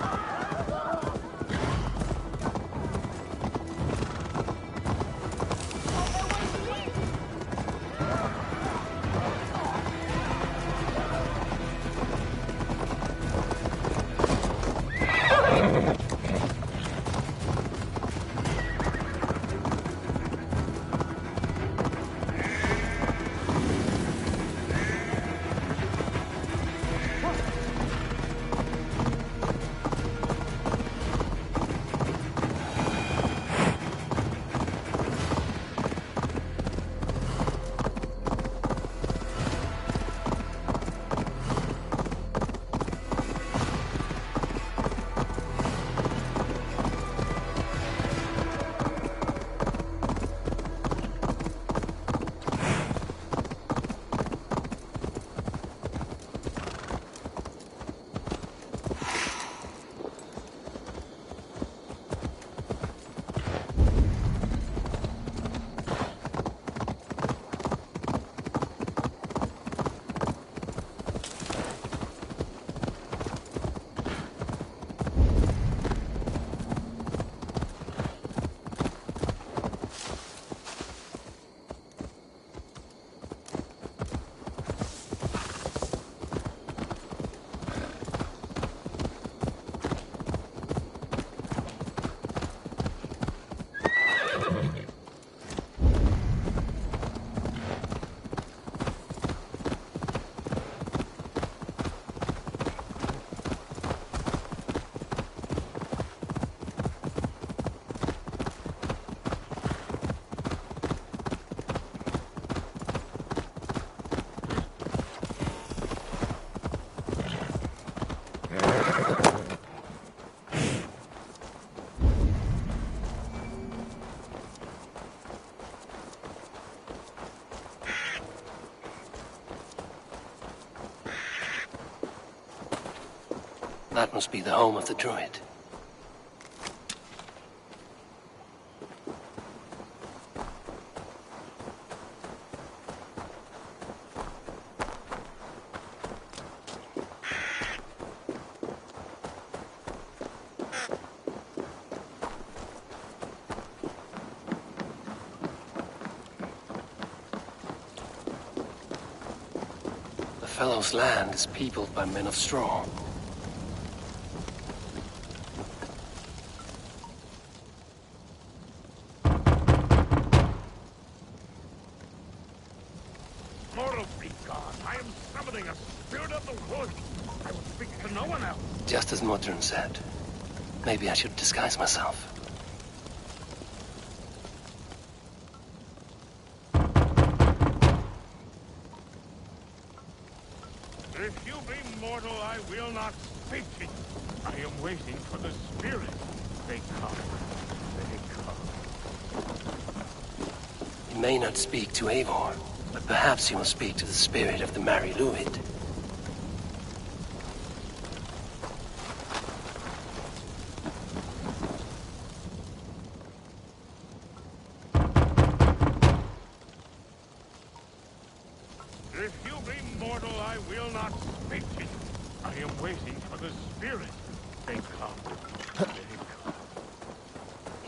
[SPEAKER 2] That must be the home of the druid. The fellow's land is peopled by men of straw. Just as Modron said. Maybe I should disguise myself.
[SPEAKER 11] If you be mortal, I will not speak to you. I am waiting for the spirit. They come. They come.
[SPEAKER 2] You may not speak to Eivor, but perhaps you will speak to the spirit of the Mari Luid.
[SPEAKER 11] If you be mortal, I will not speak to you. I am waiting for the spirit. They come. They come.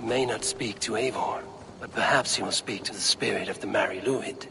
[SPEAKER 2] You may not speak to Eivor, but perhaps you will speak to the spirit of the Mari Luid.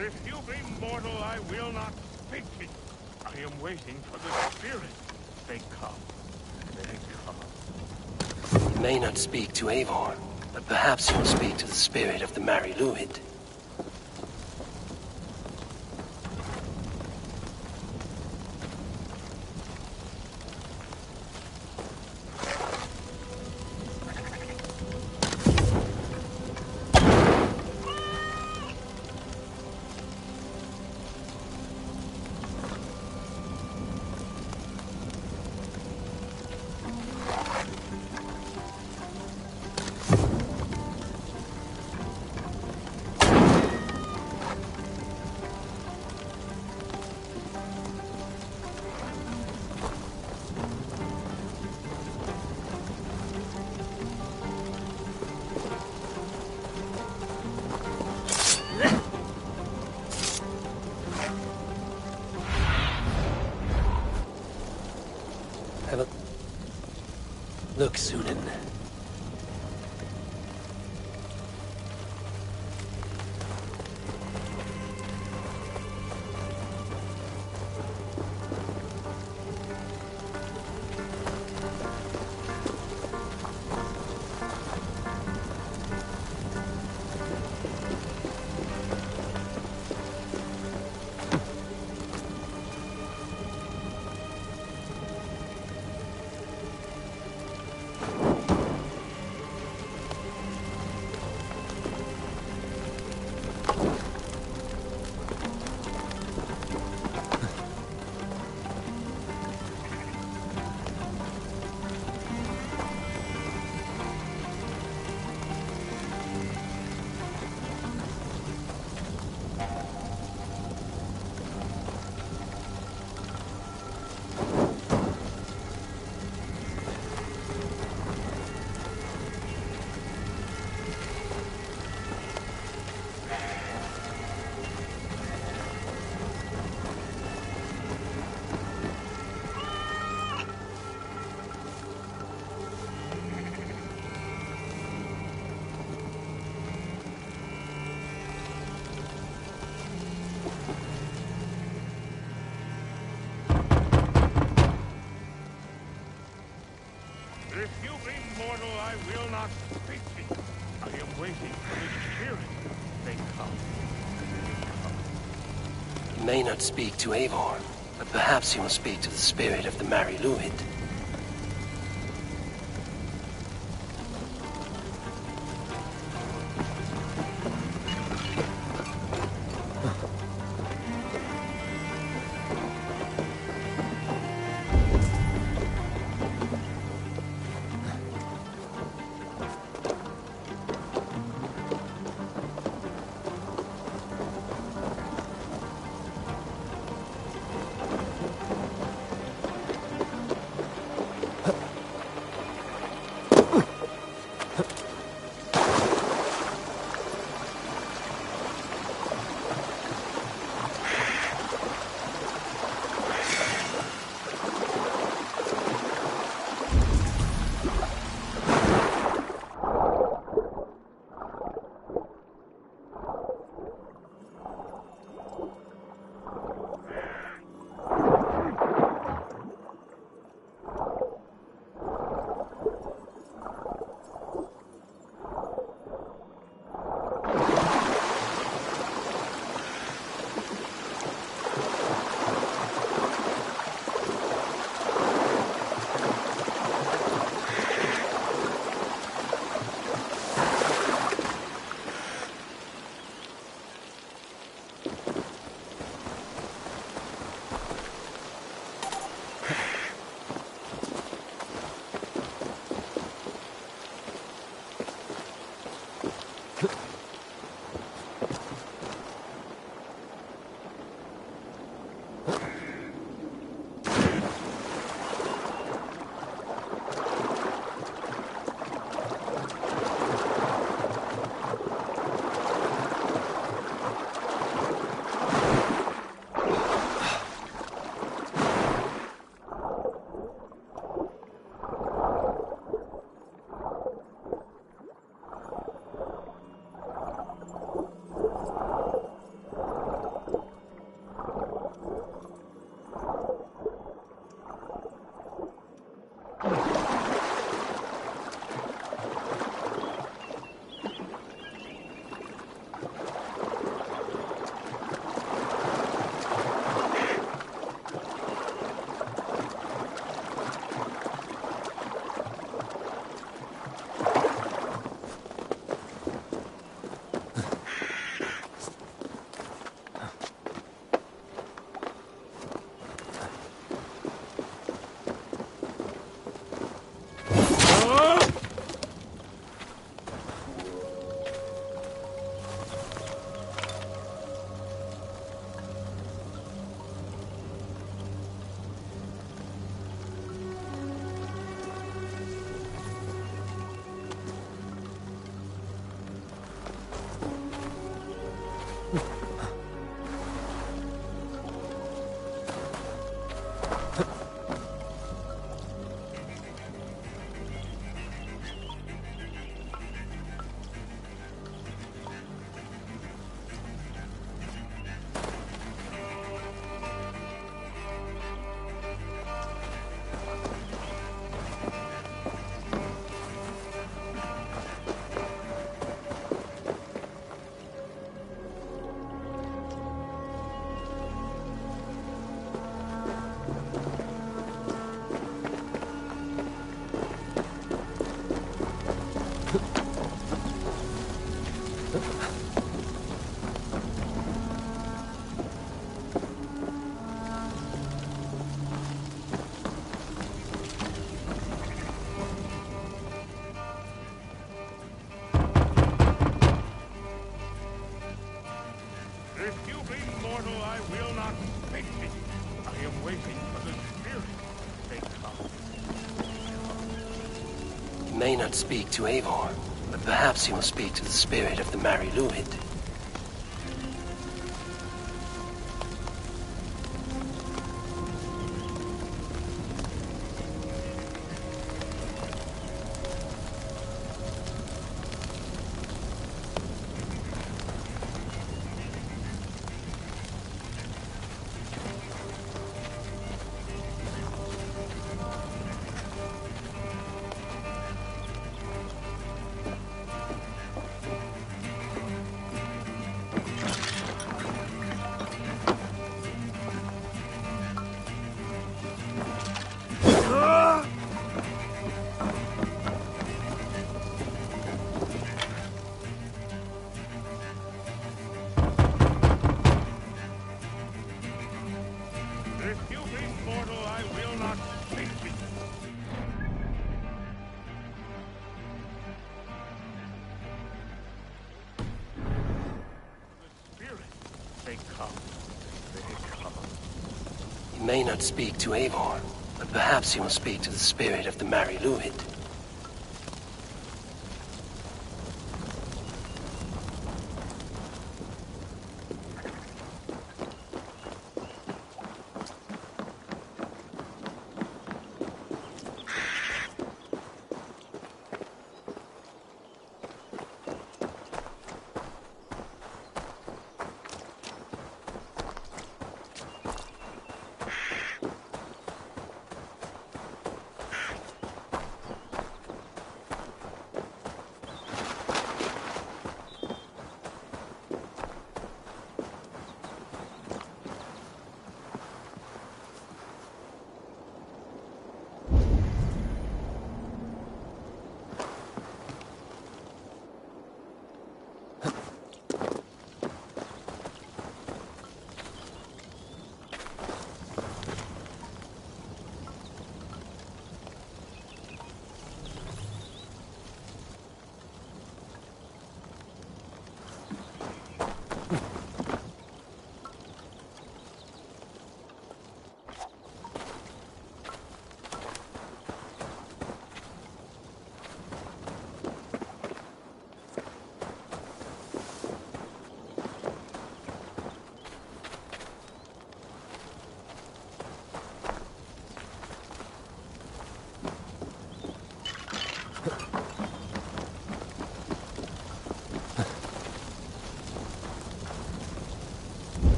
[SPEAKER 11] If you be mortal, I will not speak to you. I am waiting for the spirit. They come. They come.
[SPEAKER 2] You may not speak to Eivor, but perhaps you will speak to the spirit of the Mari Luid. Have a look, Sunan.
[SPEAKER 11] waiting for the spirit. They come.
[SPEAKER 2] He may not speak to Eivor, but perhaps he will speak to the spirit of the Mari Luid. May not speak to Eivor, but perhaps he will speak to the spirit of the Mari Luid. may not speak to Eivor, but perhaps he will speak to the spirit of the Mari Luid.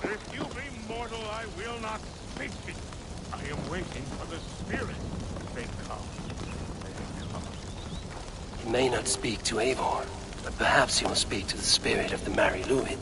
[SPEAKER 11] If you be mortal, I will not speak to you. I am waiting for the spirit. They come. They come.
[SPEAKER 2] He may not speak to Eivor, but perhaps he will speak to the spirit of the Mari Luid.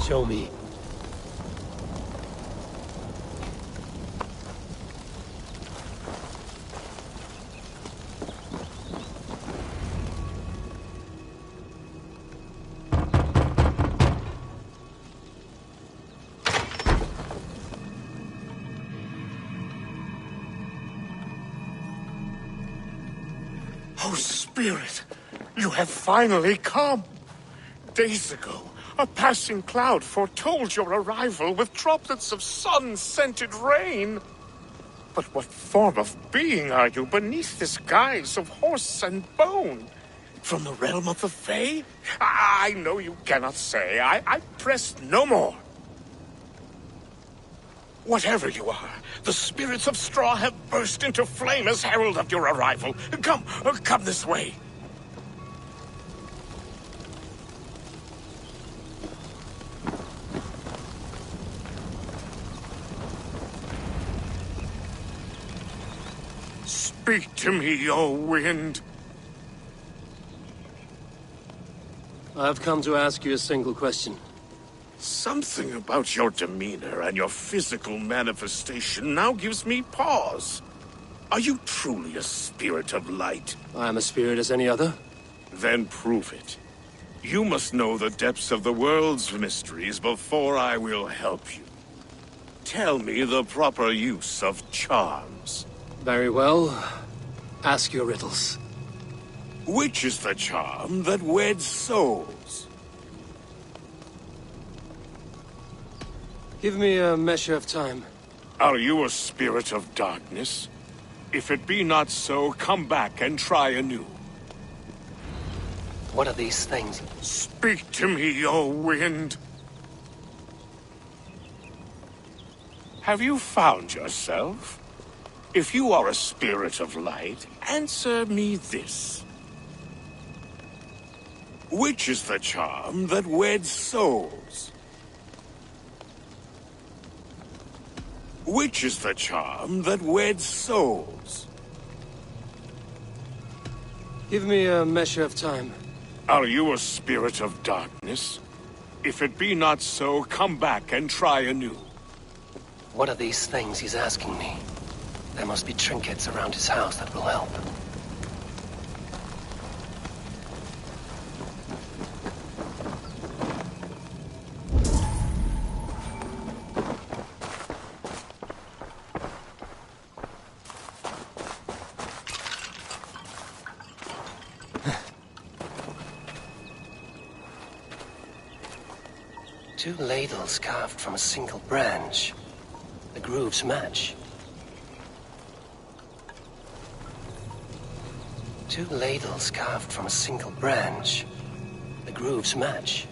[SPEAKER 2] Show me.
[SPEAKER 11] Oh, Spirit, you have finally come. Days ago, a passing cloud foretold your arrival with droplets of sun-scented rain. But what form of being are you beneath this guise of horse and bone? From the realm of the Fae? I know you cannot say. I press no more. Whatever you are, the spirits of straw have burst into flame as herald of your arrival. Come this way. Speak to me, O wind.
[SPEAKER 2] I've come to ask you a single question.
[SPEAKER 11] Something about your demeanor and your physical manifestation now gives me pause. Are you truly a spirit of light?
[SPEAKER 2] I am a spirit as any other.
[SPEAKER 11] Then prove it. You must know the depths of the world's mysteries before I will help you. Tell me the proper use of charms.
[SPEAKER 2] Very well. Ask your riddles.
[SPEAKER 11] Which is the charm that weds souls?
[SPEAKER 2] Give me a measure of time.
[SPEAKER 11] Are you a spirit of darkness? If it be not so, come back and try anew.
[SPEAKER 2] What are these things?
[SPEAKER 11] Speak to me, O wind. Have you found yourself? If you are a spirit of light, answer me this. Which is the charm that weds souls? Which is the charm that weds souls?
[SPEAKER 2] Give me a measure of time.
[SPEAKER 11] Are you a spirit of darkness? If it be not so, come back and try anew.
[SPEAKER 2] What are these things he's asking me? There must be trinkets around his house that will help. Two ladles carved from a single branch. The grooves match. Two ladles carved from a single branch. The grooves match.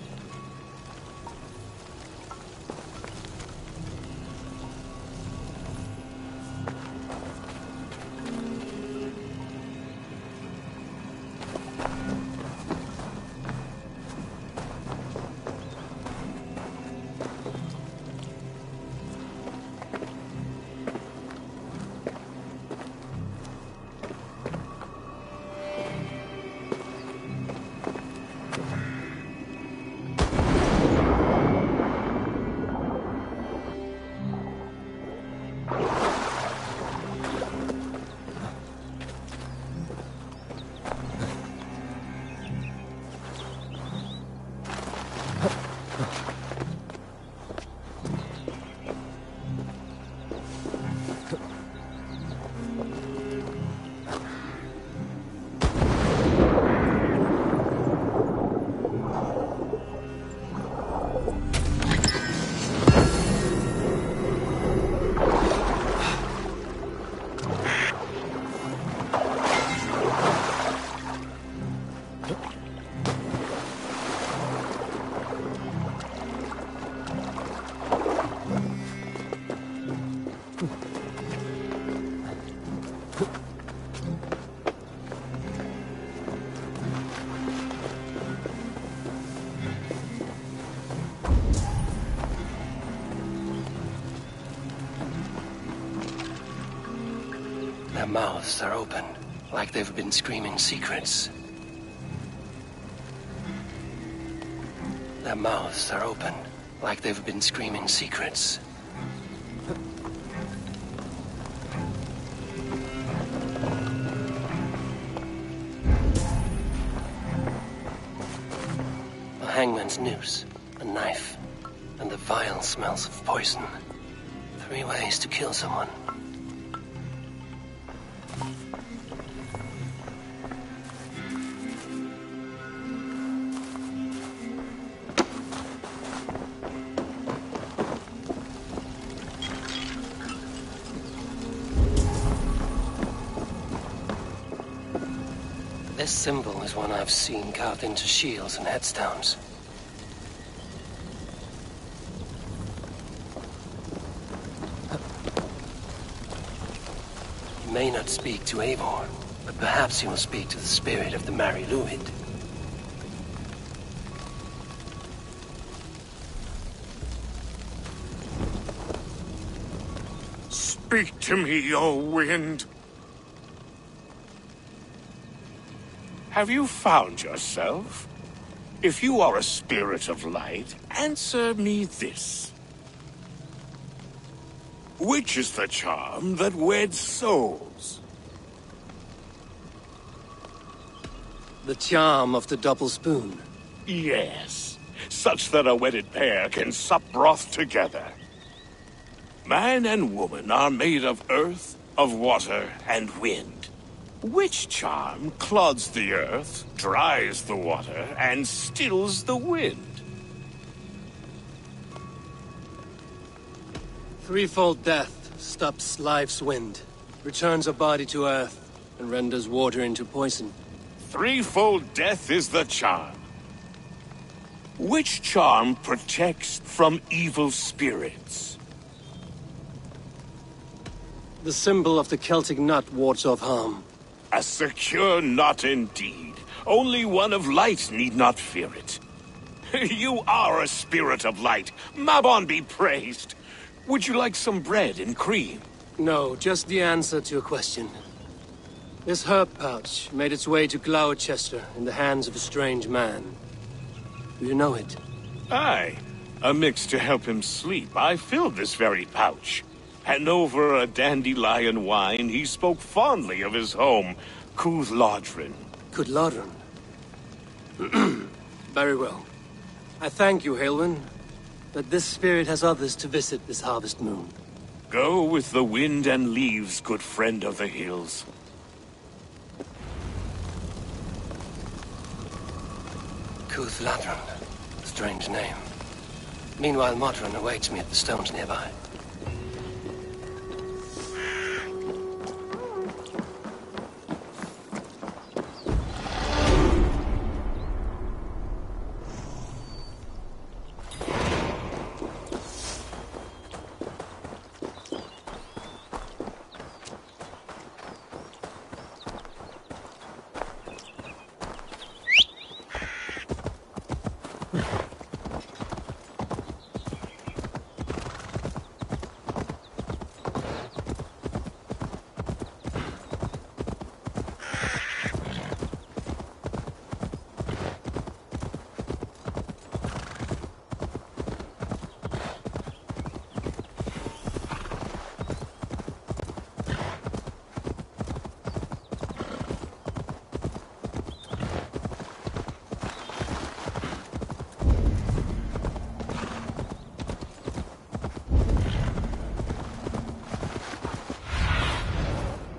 [SPEAKER 2] Their mouths are open, like they've been screaming secrets. Their mouths are open, Like they've been screaming secrets. A hangman's noose, a knife, and the vile smells of poison. 3 ways to kill someone. This symbol is one I've seen carved into shields and headstones. He may not speak to Eivor, but perhaps he will speak to the spirit of the Mari Luid.
[SPEAKER 11] Speak to me, O wind. Have you found yourself? If you are a spirit of light, answer me this. Which is the charm that weds souls?
[SPEAKER 2] The charm of the double spoon.
[SPEAKER 11] Yes, such that a wedded pair can sup broth together. Man and woman are made of earth, of water, and wind. Which charm clods the earth, dries the water, and stills the wind?
[SPEAKER 2] Threefold death stops life's wind, returns a body to earth, and renders water into poison.
[SPEAKER 11] Threefold death is the charm. Which charm protects from evil spirits?
[SPEAKER 2] The symbol of the Celtic nut wards off harm.
[SPEAKER 11] A secure knot indeed. Only one of light need not fear it. You are a spirit of light. Mabon be praised. Would you like some bread and cream?
[SPEAKER 2] No, just the answer to a question. This herb pouch made its way to Gloucester in the hands of a strange man. Do you know it?
[SPEAKER 11] Aye. A mix to help him sleep. I filled this very pouch. And over a dandelion wine, he spoke fondly of his home, Cúthládrin.
[SPEAKER 2] Cúthládrin? Very well. I thank you, Haelwyn, but this spirit has others to visit this harvest moon.
[SPEAKER 11] Go with the wind and leaves, good friend of the hills.
[SPEAKER 2] Cúthládrin. Strange name. Meanwhile, Modron awaits me at the stones nearby.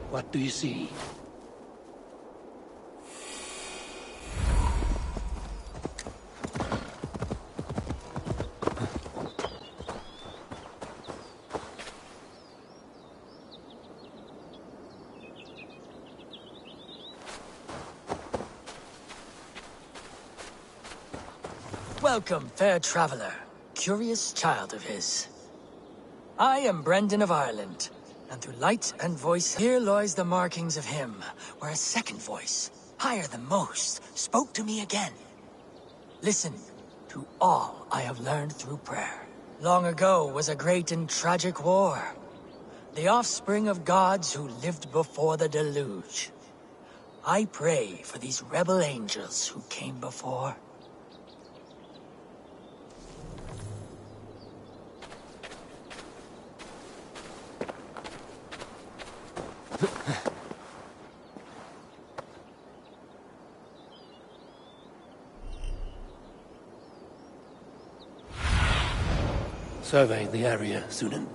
[SPEAKER 2] What do you see?
[SPEAKER 7] Welcome, fair traveler, curious child of his. I am Brendan of Ireland, and through light and voice here lies the markings of him, where a second voice, higher than most, spoke to me again. Listen to all I have learned through prayer. Long ago was a great and tragic war, the offspring of gods who lived before the deluge. I pray for these rebel angels who came before.
[SPEAKER 2] Survey the area, Sunan.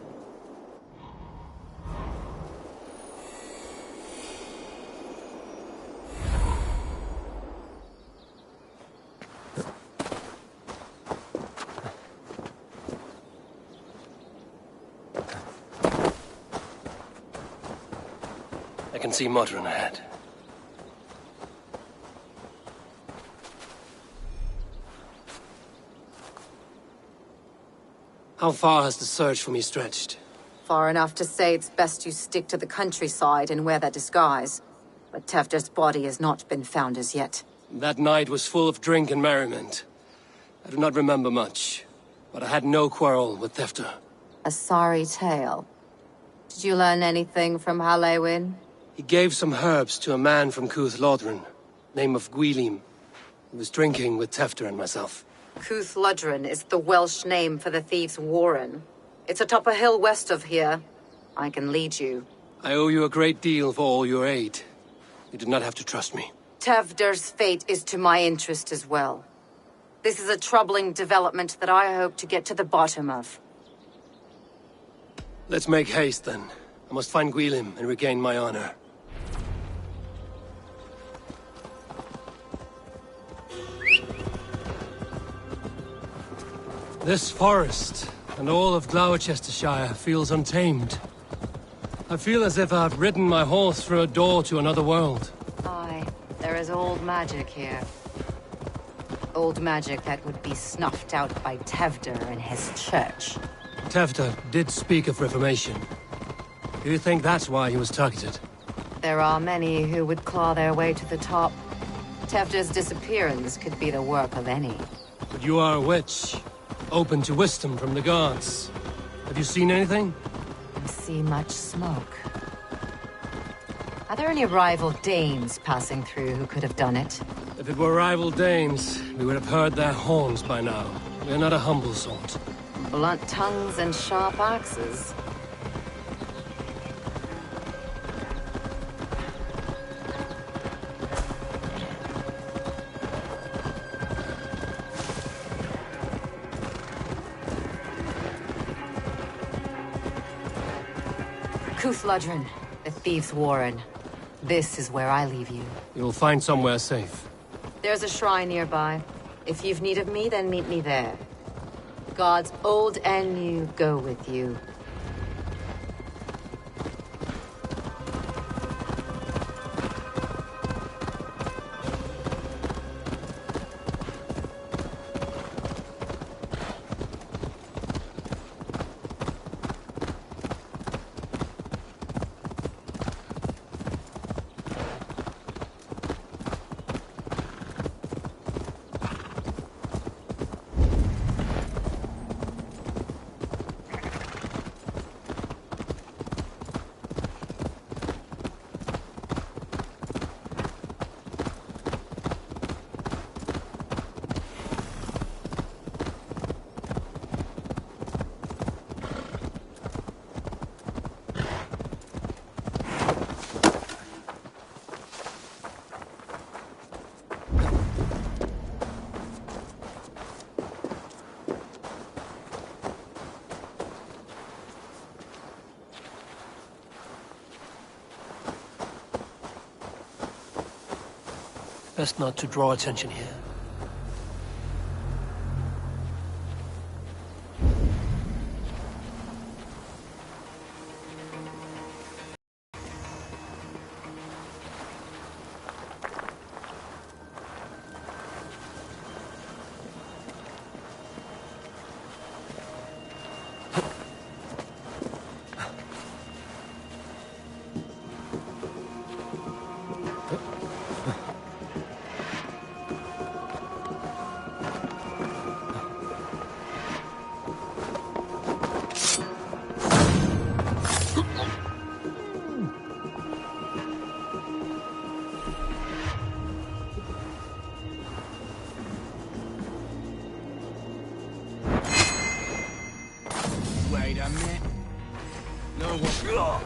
[SPEAKER 2] I can see Modron ahead. How far has the search for me stretched?
[SPEAKER 22] Far enough to say it's best you stick to the countryside and wear that disguise. But Tefder's body has not been found as yet.
[SPEAKER 2] That night was full of drink and merriment. I do not remember much, but I had no quarrel with Tefder.
[SPEAKER 22] A sorry tale. Did you learn anything from Halewin?
[SPEAKER 2] He gave some herbs to a man from Cuth Lodren, name of Gwylim. He was drinking with Tefder and myself.
[SPEAKER 22] Cuth Lodren is the Welsh name for the thieves' warren. It's atop a hill west of here. I can lead you.
[SPEAKER 2] I owe you a great deal for all your aid. You did not have to trust me.
[SPEAKER 22] Tefder's fate is to my interest as well. This is a troubling development that I hope to get to the bottom of.
[SPEAKER 2] Let's make haste, then. I must find Gwylim and regain my honor. This forest, and all of Gloucestershire, feels untamed. I feel as if I've ridden my horse through a door to another world.
[SPEAKER 22] Aye, there is old magic here. Old magic that would be snuffed out by Tefder and his church.
[SPEAKER 2] Tefder did speak of reformation. Do you think that's why he was targeted?
[SPEAKER 22] There are many who would claw their way to the top. Tefder's disappearance could be the work of any.
[SPEAKER 2] But you are a witch. Open to wisdom from the gods. Have you seen anything?
[SPEAKER 22] I see much smoke. Are there any rival Danes passing through who could have done it?
[SPEAKER 2] If it were rival Danes, we would have heard their horns by now. We are not a humble sort.
[SPEAKER 22] Blunt tongues and sharp axes. Cuth Lodren, the thieves' warren. This is where I leave you.
[SPEAKER 2] You'll find somewhere safe.
[SPEAKER 22] There's a shrine nearby. If you've need of me, then meet me there. Gods old and new go with you.
[SPEAKER 2] Best not to draw attention here.
[SPEAKER 5] Wait a minute. No one...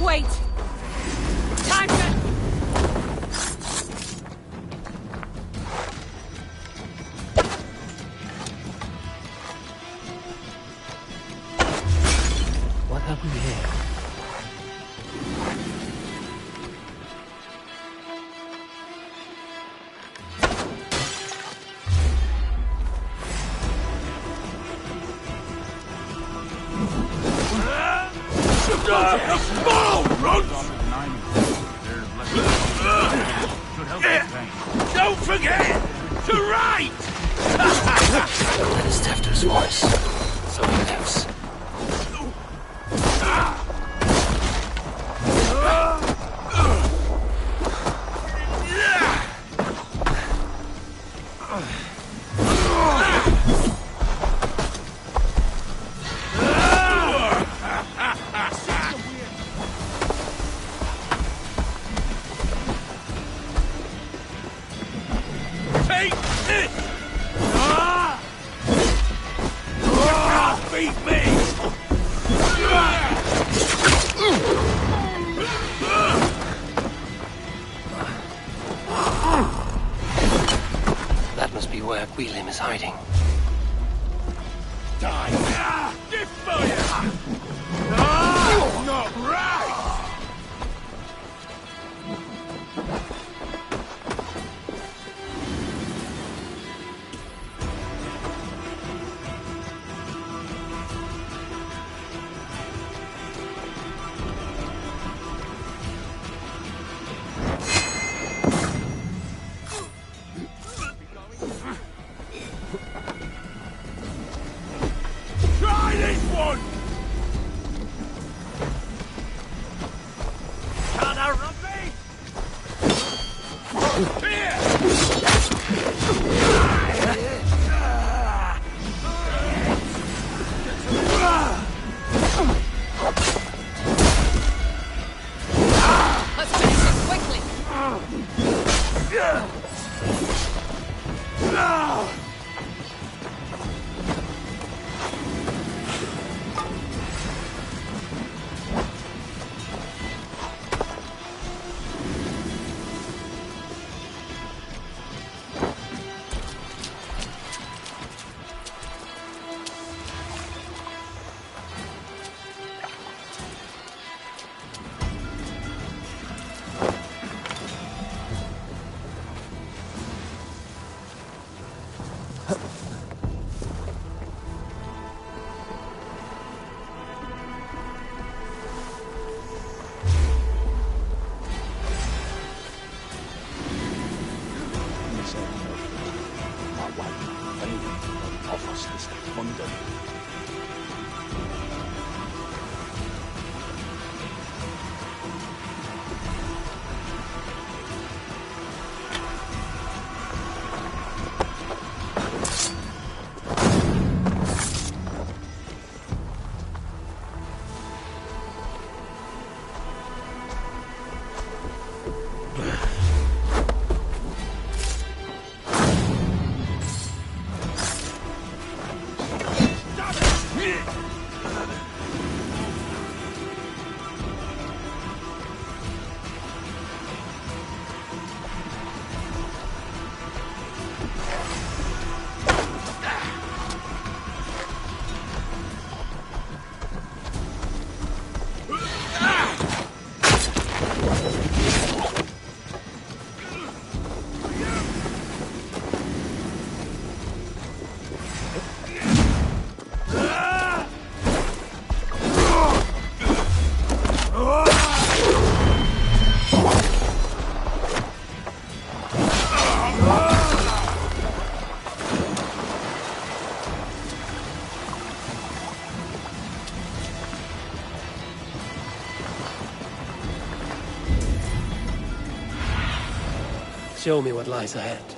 [SPEAKER 6] Wait! Time to...
[SPEAKER 2] What have we here?
[SPEAKER 5] Don't forget to write!
[SPEAKER 2] That is Tefter's voice. So he lives.
[SPEAKER 5] Take this! Beat me!
[SPEAKER 2] That must be where Gwilym is hiding.
[SPEAKER 5] Die! Give fire! Not right!
[SPEAKER 2] Show me what lies ahead.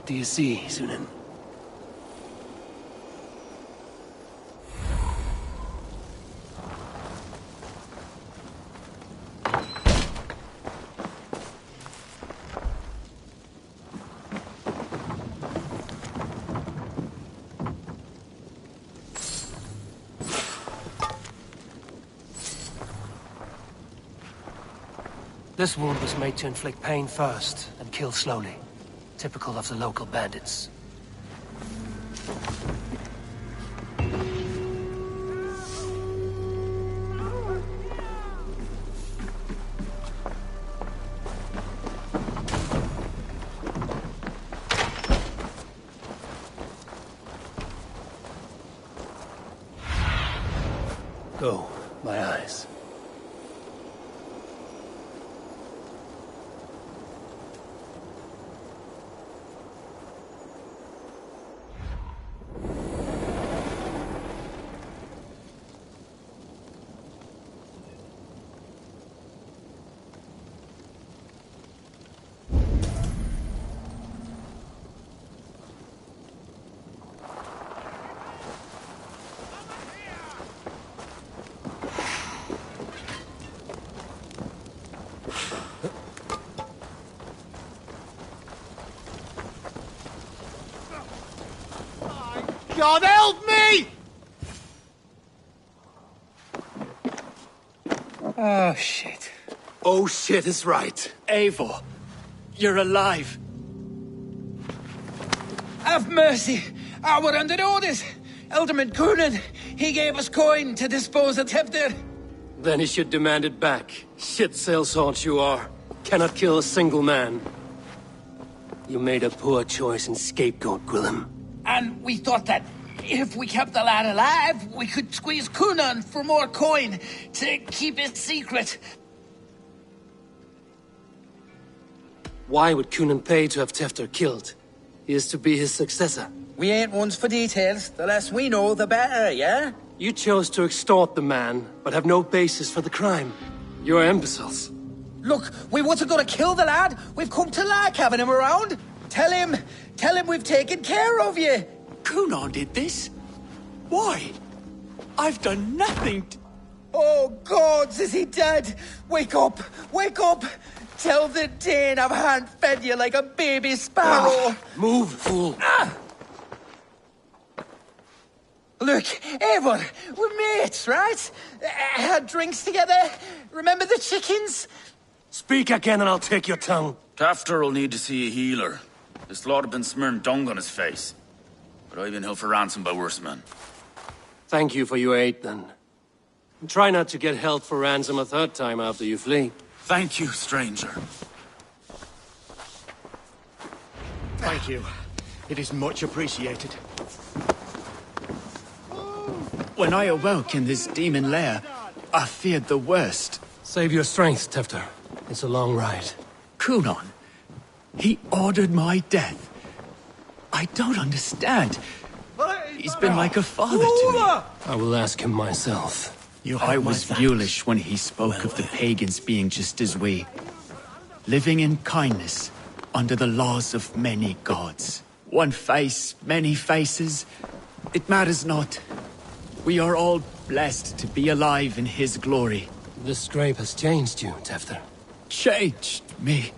[SPEAKER 2] What do you see, Sunan? This wound was made to inflict pain first, and kill slowly. Typical of the local bandits. Go, my eyes.
[SPEAKER 5] God help me!
[SPEAKER 10] Oh, shit.
[SPEAKER 2] Oh shit is right.
[SPEAKER 10] Eivor, you're alive. Have mercy. We're under orders. Alderman Coonan, he gave us coin to dispose of Tevdir.
[SPEAKER 2] Then he should demand it back. Shit sellsword you are. Cannot kill a single man. You made a poor choice in scapegoat, Gwillem.
[SPEAKER 10] And we thought that if we kept the lad alive, we could squeeze Coonan for more coin to keep it secret.
[SPEAKER 2] Why would Coonan pay to have Tevdir killed? He is to be his successor.
[SPEAKER 10] We ain't ones for details. The less we know, the better, yeah?
[SPEAKER 2] You chose to extort the man, but have no basis for the crime. You're imbeciles.
[SPEAKER 10] Look, we wasn't gonna kill the lad. We've come to like having him around. Tell him we've taken care of you.
[SPEAKER 5] Coonan did this? Why? I've done nothing to...
[SPEAKER 10] Oh, gods, is he dead? Wake up! Wake up! Tell the Dane I've hand-fed you like a baby sparrow.
[SPEAKER 2] Move, fool.
[SPEAKER 10] Look, Eivor, we're mates, right? Had drinks together. Remember the chickens?
[SPEAKER 2] Speak again and I'll take your tongue.
[SPEAKER 14] Tafter will need to see a healer. This lord have been smearing dung on his face. But I've been held for ransom by worse men.
[SPEAKER 2] Thank you for your aid, then. And try not to get held for ransom a third time after you flee.
[SPEAKER 14] Thank you, stranger.
[SPEAKER 18] Thank you. It is much appreciated.
[SPEAKER 16] When I awoke in this demon lair, I feared the worst.
[SPEAKER 2] Save your strength, Tefter. It's a long ride.
[SPEAKER 16] Coonan, he ordered my death. I don't understand. He's been like a father to me.
[SPEAKER 2] I will ask him myself.
[SPEAKER 16] I was foolish when he spoke of the pagans being just as we. Living in kindness, under the laws of many gods. One face, many faces. It matters not. We are all blessed to be alive in his glory.
[SPEAKER 2] This scrape has changed you, Tefter.
[SPEAKER 16] Changed me.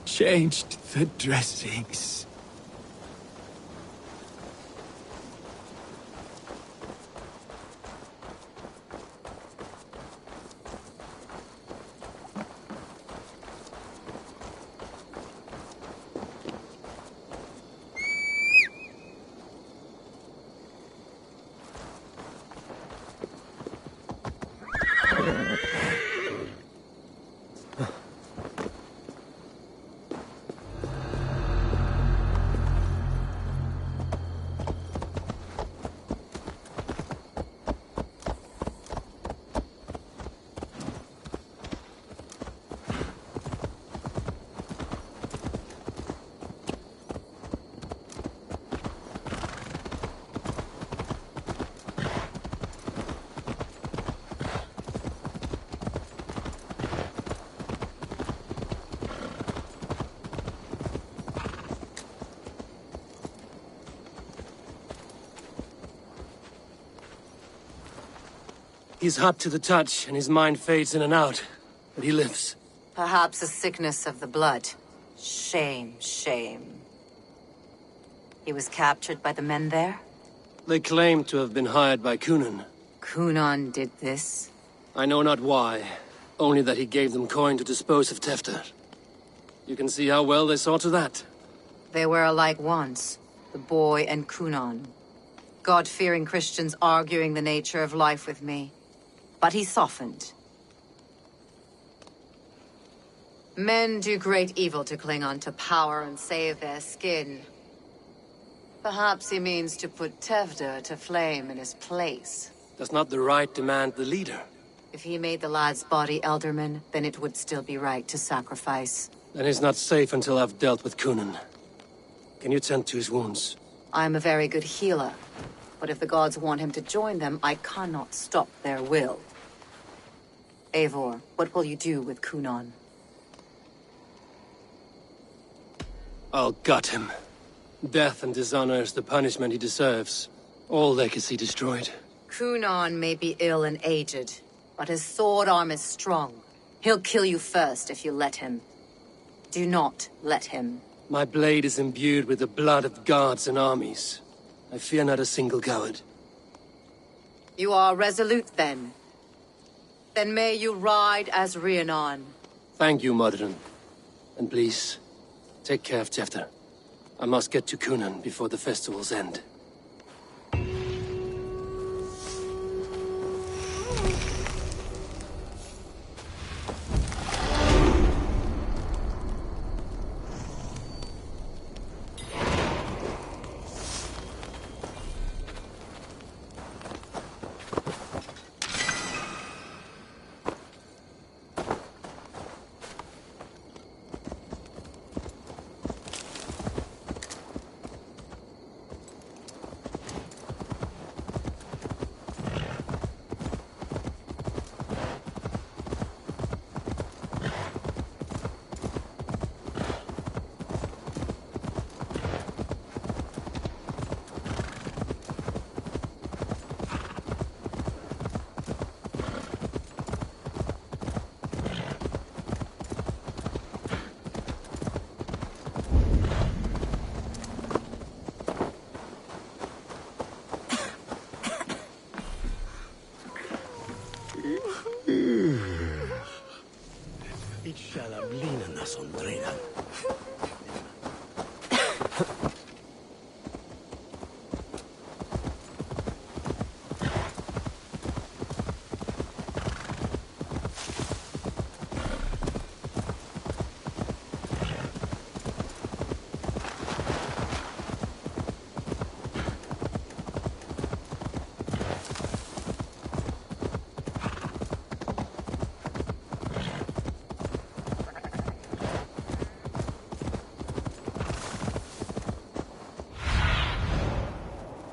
[SPEAKER 16] Changed the dressings.
[SPEAKER 15] He's hot to the touch, and his mind fades in and out. But he lives.
[SPEAKER 22] Perhaps a sickness of the blood. Shame, shame. He was captured by the men there?
[SPEAKER 15] They claim to have been hired by Kunan.
[SPEAKER 22] Kunan did this?
[SPEAKER 15] I know not why. Only that he gave them coin to dispose of Tefter. You can see how well they saw to that.
[SPEAKER 22] They were alike once, the boy and Kunan. God-fearing Christians arguing the nature of life with me. But he softened. Men do great evil to cling on to power and save their skin. Perhaps he means to put Tevder to flame in his place.
[SPEAKER 15] Does not the right demand the leader?
[SPEAKER 22] If he made the lad's body Elderman, then it would still be right to sacrifice.
[SPEAKER 15] Then he's not safe until I've dealt with Kunan. Can you tend to his wounds?
[SPEAKER 22] I am a very good healer. But if the gods want him to join them, I cannot stop their will. Eivor, what will you do with Kunan?
[SPEAKER 15] I'll gut him. Death and dishonor is the punishment he deserves. All legacy destroyed.
[SPEAKER 22] Kunan may be ill and aged, but his sword arm is strong. He'll kill you first if you let him. Do not let him.
[SPEAKER 15] My blade is imbued with the blood of gods and armies. I fear not a single coward.
[SPEAKER 22] You are resolute, then. Then may you ride as Rhiannon.
[SPEAKER 15] Thank you, Modron. And please, take care of Tefter. I must get to Kunan before the festival's end.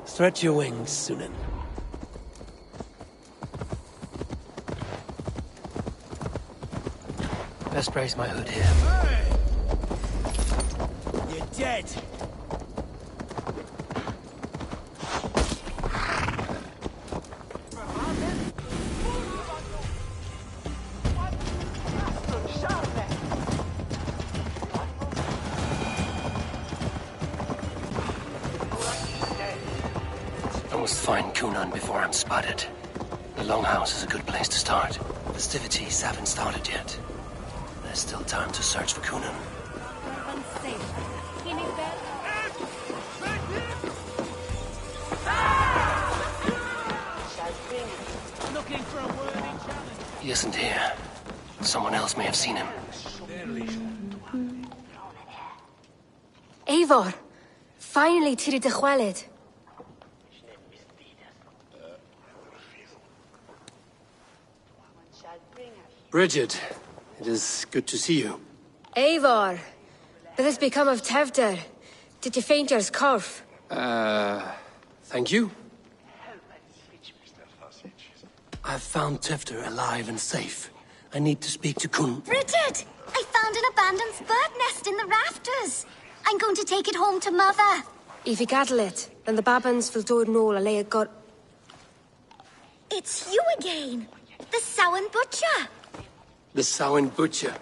[SPEAKER 2] Stretch your wings, Sunan. Best brace my hood here.
[SPEAKER 10] Hey! You're dead!
[SPEAKER 2] Find Kunan before I'm spotted. The Longhouse is a good place to start. Festivities haven't started yet. There's still time to search for Kunan. He isn't here. Someone else may have seen him.
[SPEAKER 4] Eivor! Finally, Tiri de Chwaled.
[SPEAKER 15] Bridget, it is good to see you.
[SPEAKER 4] Eivor! What has become of Tevder? Did you faint your scarf?
[SPEAKER 15] Thank you. I've found Tefter alive and safe. I need to speak to Kun.
[SPEAKER 9] Bridget! I found an abandoned bird nest in the rafters. I'm going to take it home to Mother.
[SPEAKER 4] If you cattle it, then the Babans will do no a lay got.
[SPEAKER 9] It's you again. The Samhain Butcher.
[SPEAKER 15] The Samhain Butcher.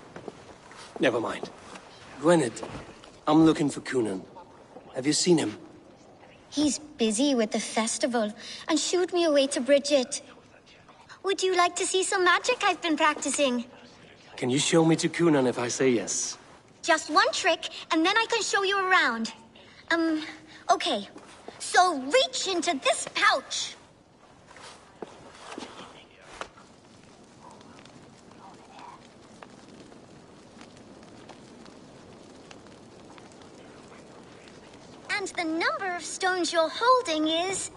[SPEAKER 15] Never mind. Gwynedd, I'm looking for Coonan. Have you seen him?
[SPEAKER 9] He's busy with the festival and shooed me away to Bridget. Would you like to see some magic I've been practicing?
[SPEAKER 15] Can you show me to Coonan if I say yes?
[SPEAKER 9] Just one trick, and then I can show you around. Okay. So reach into this pouch. And the number of stones you're holding is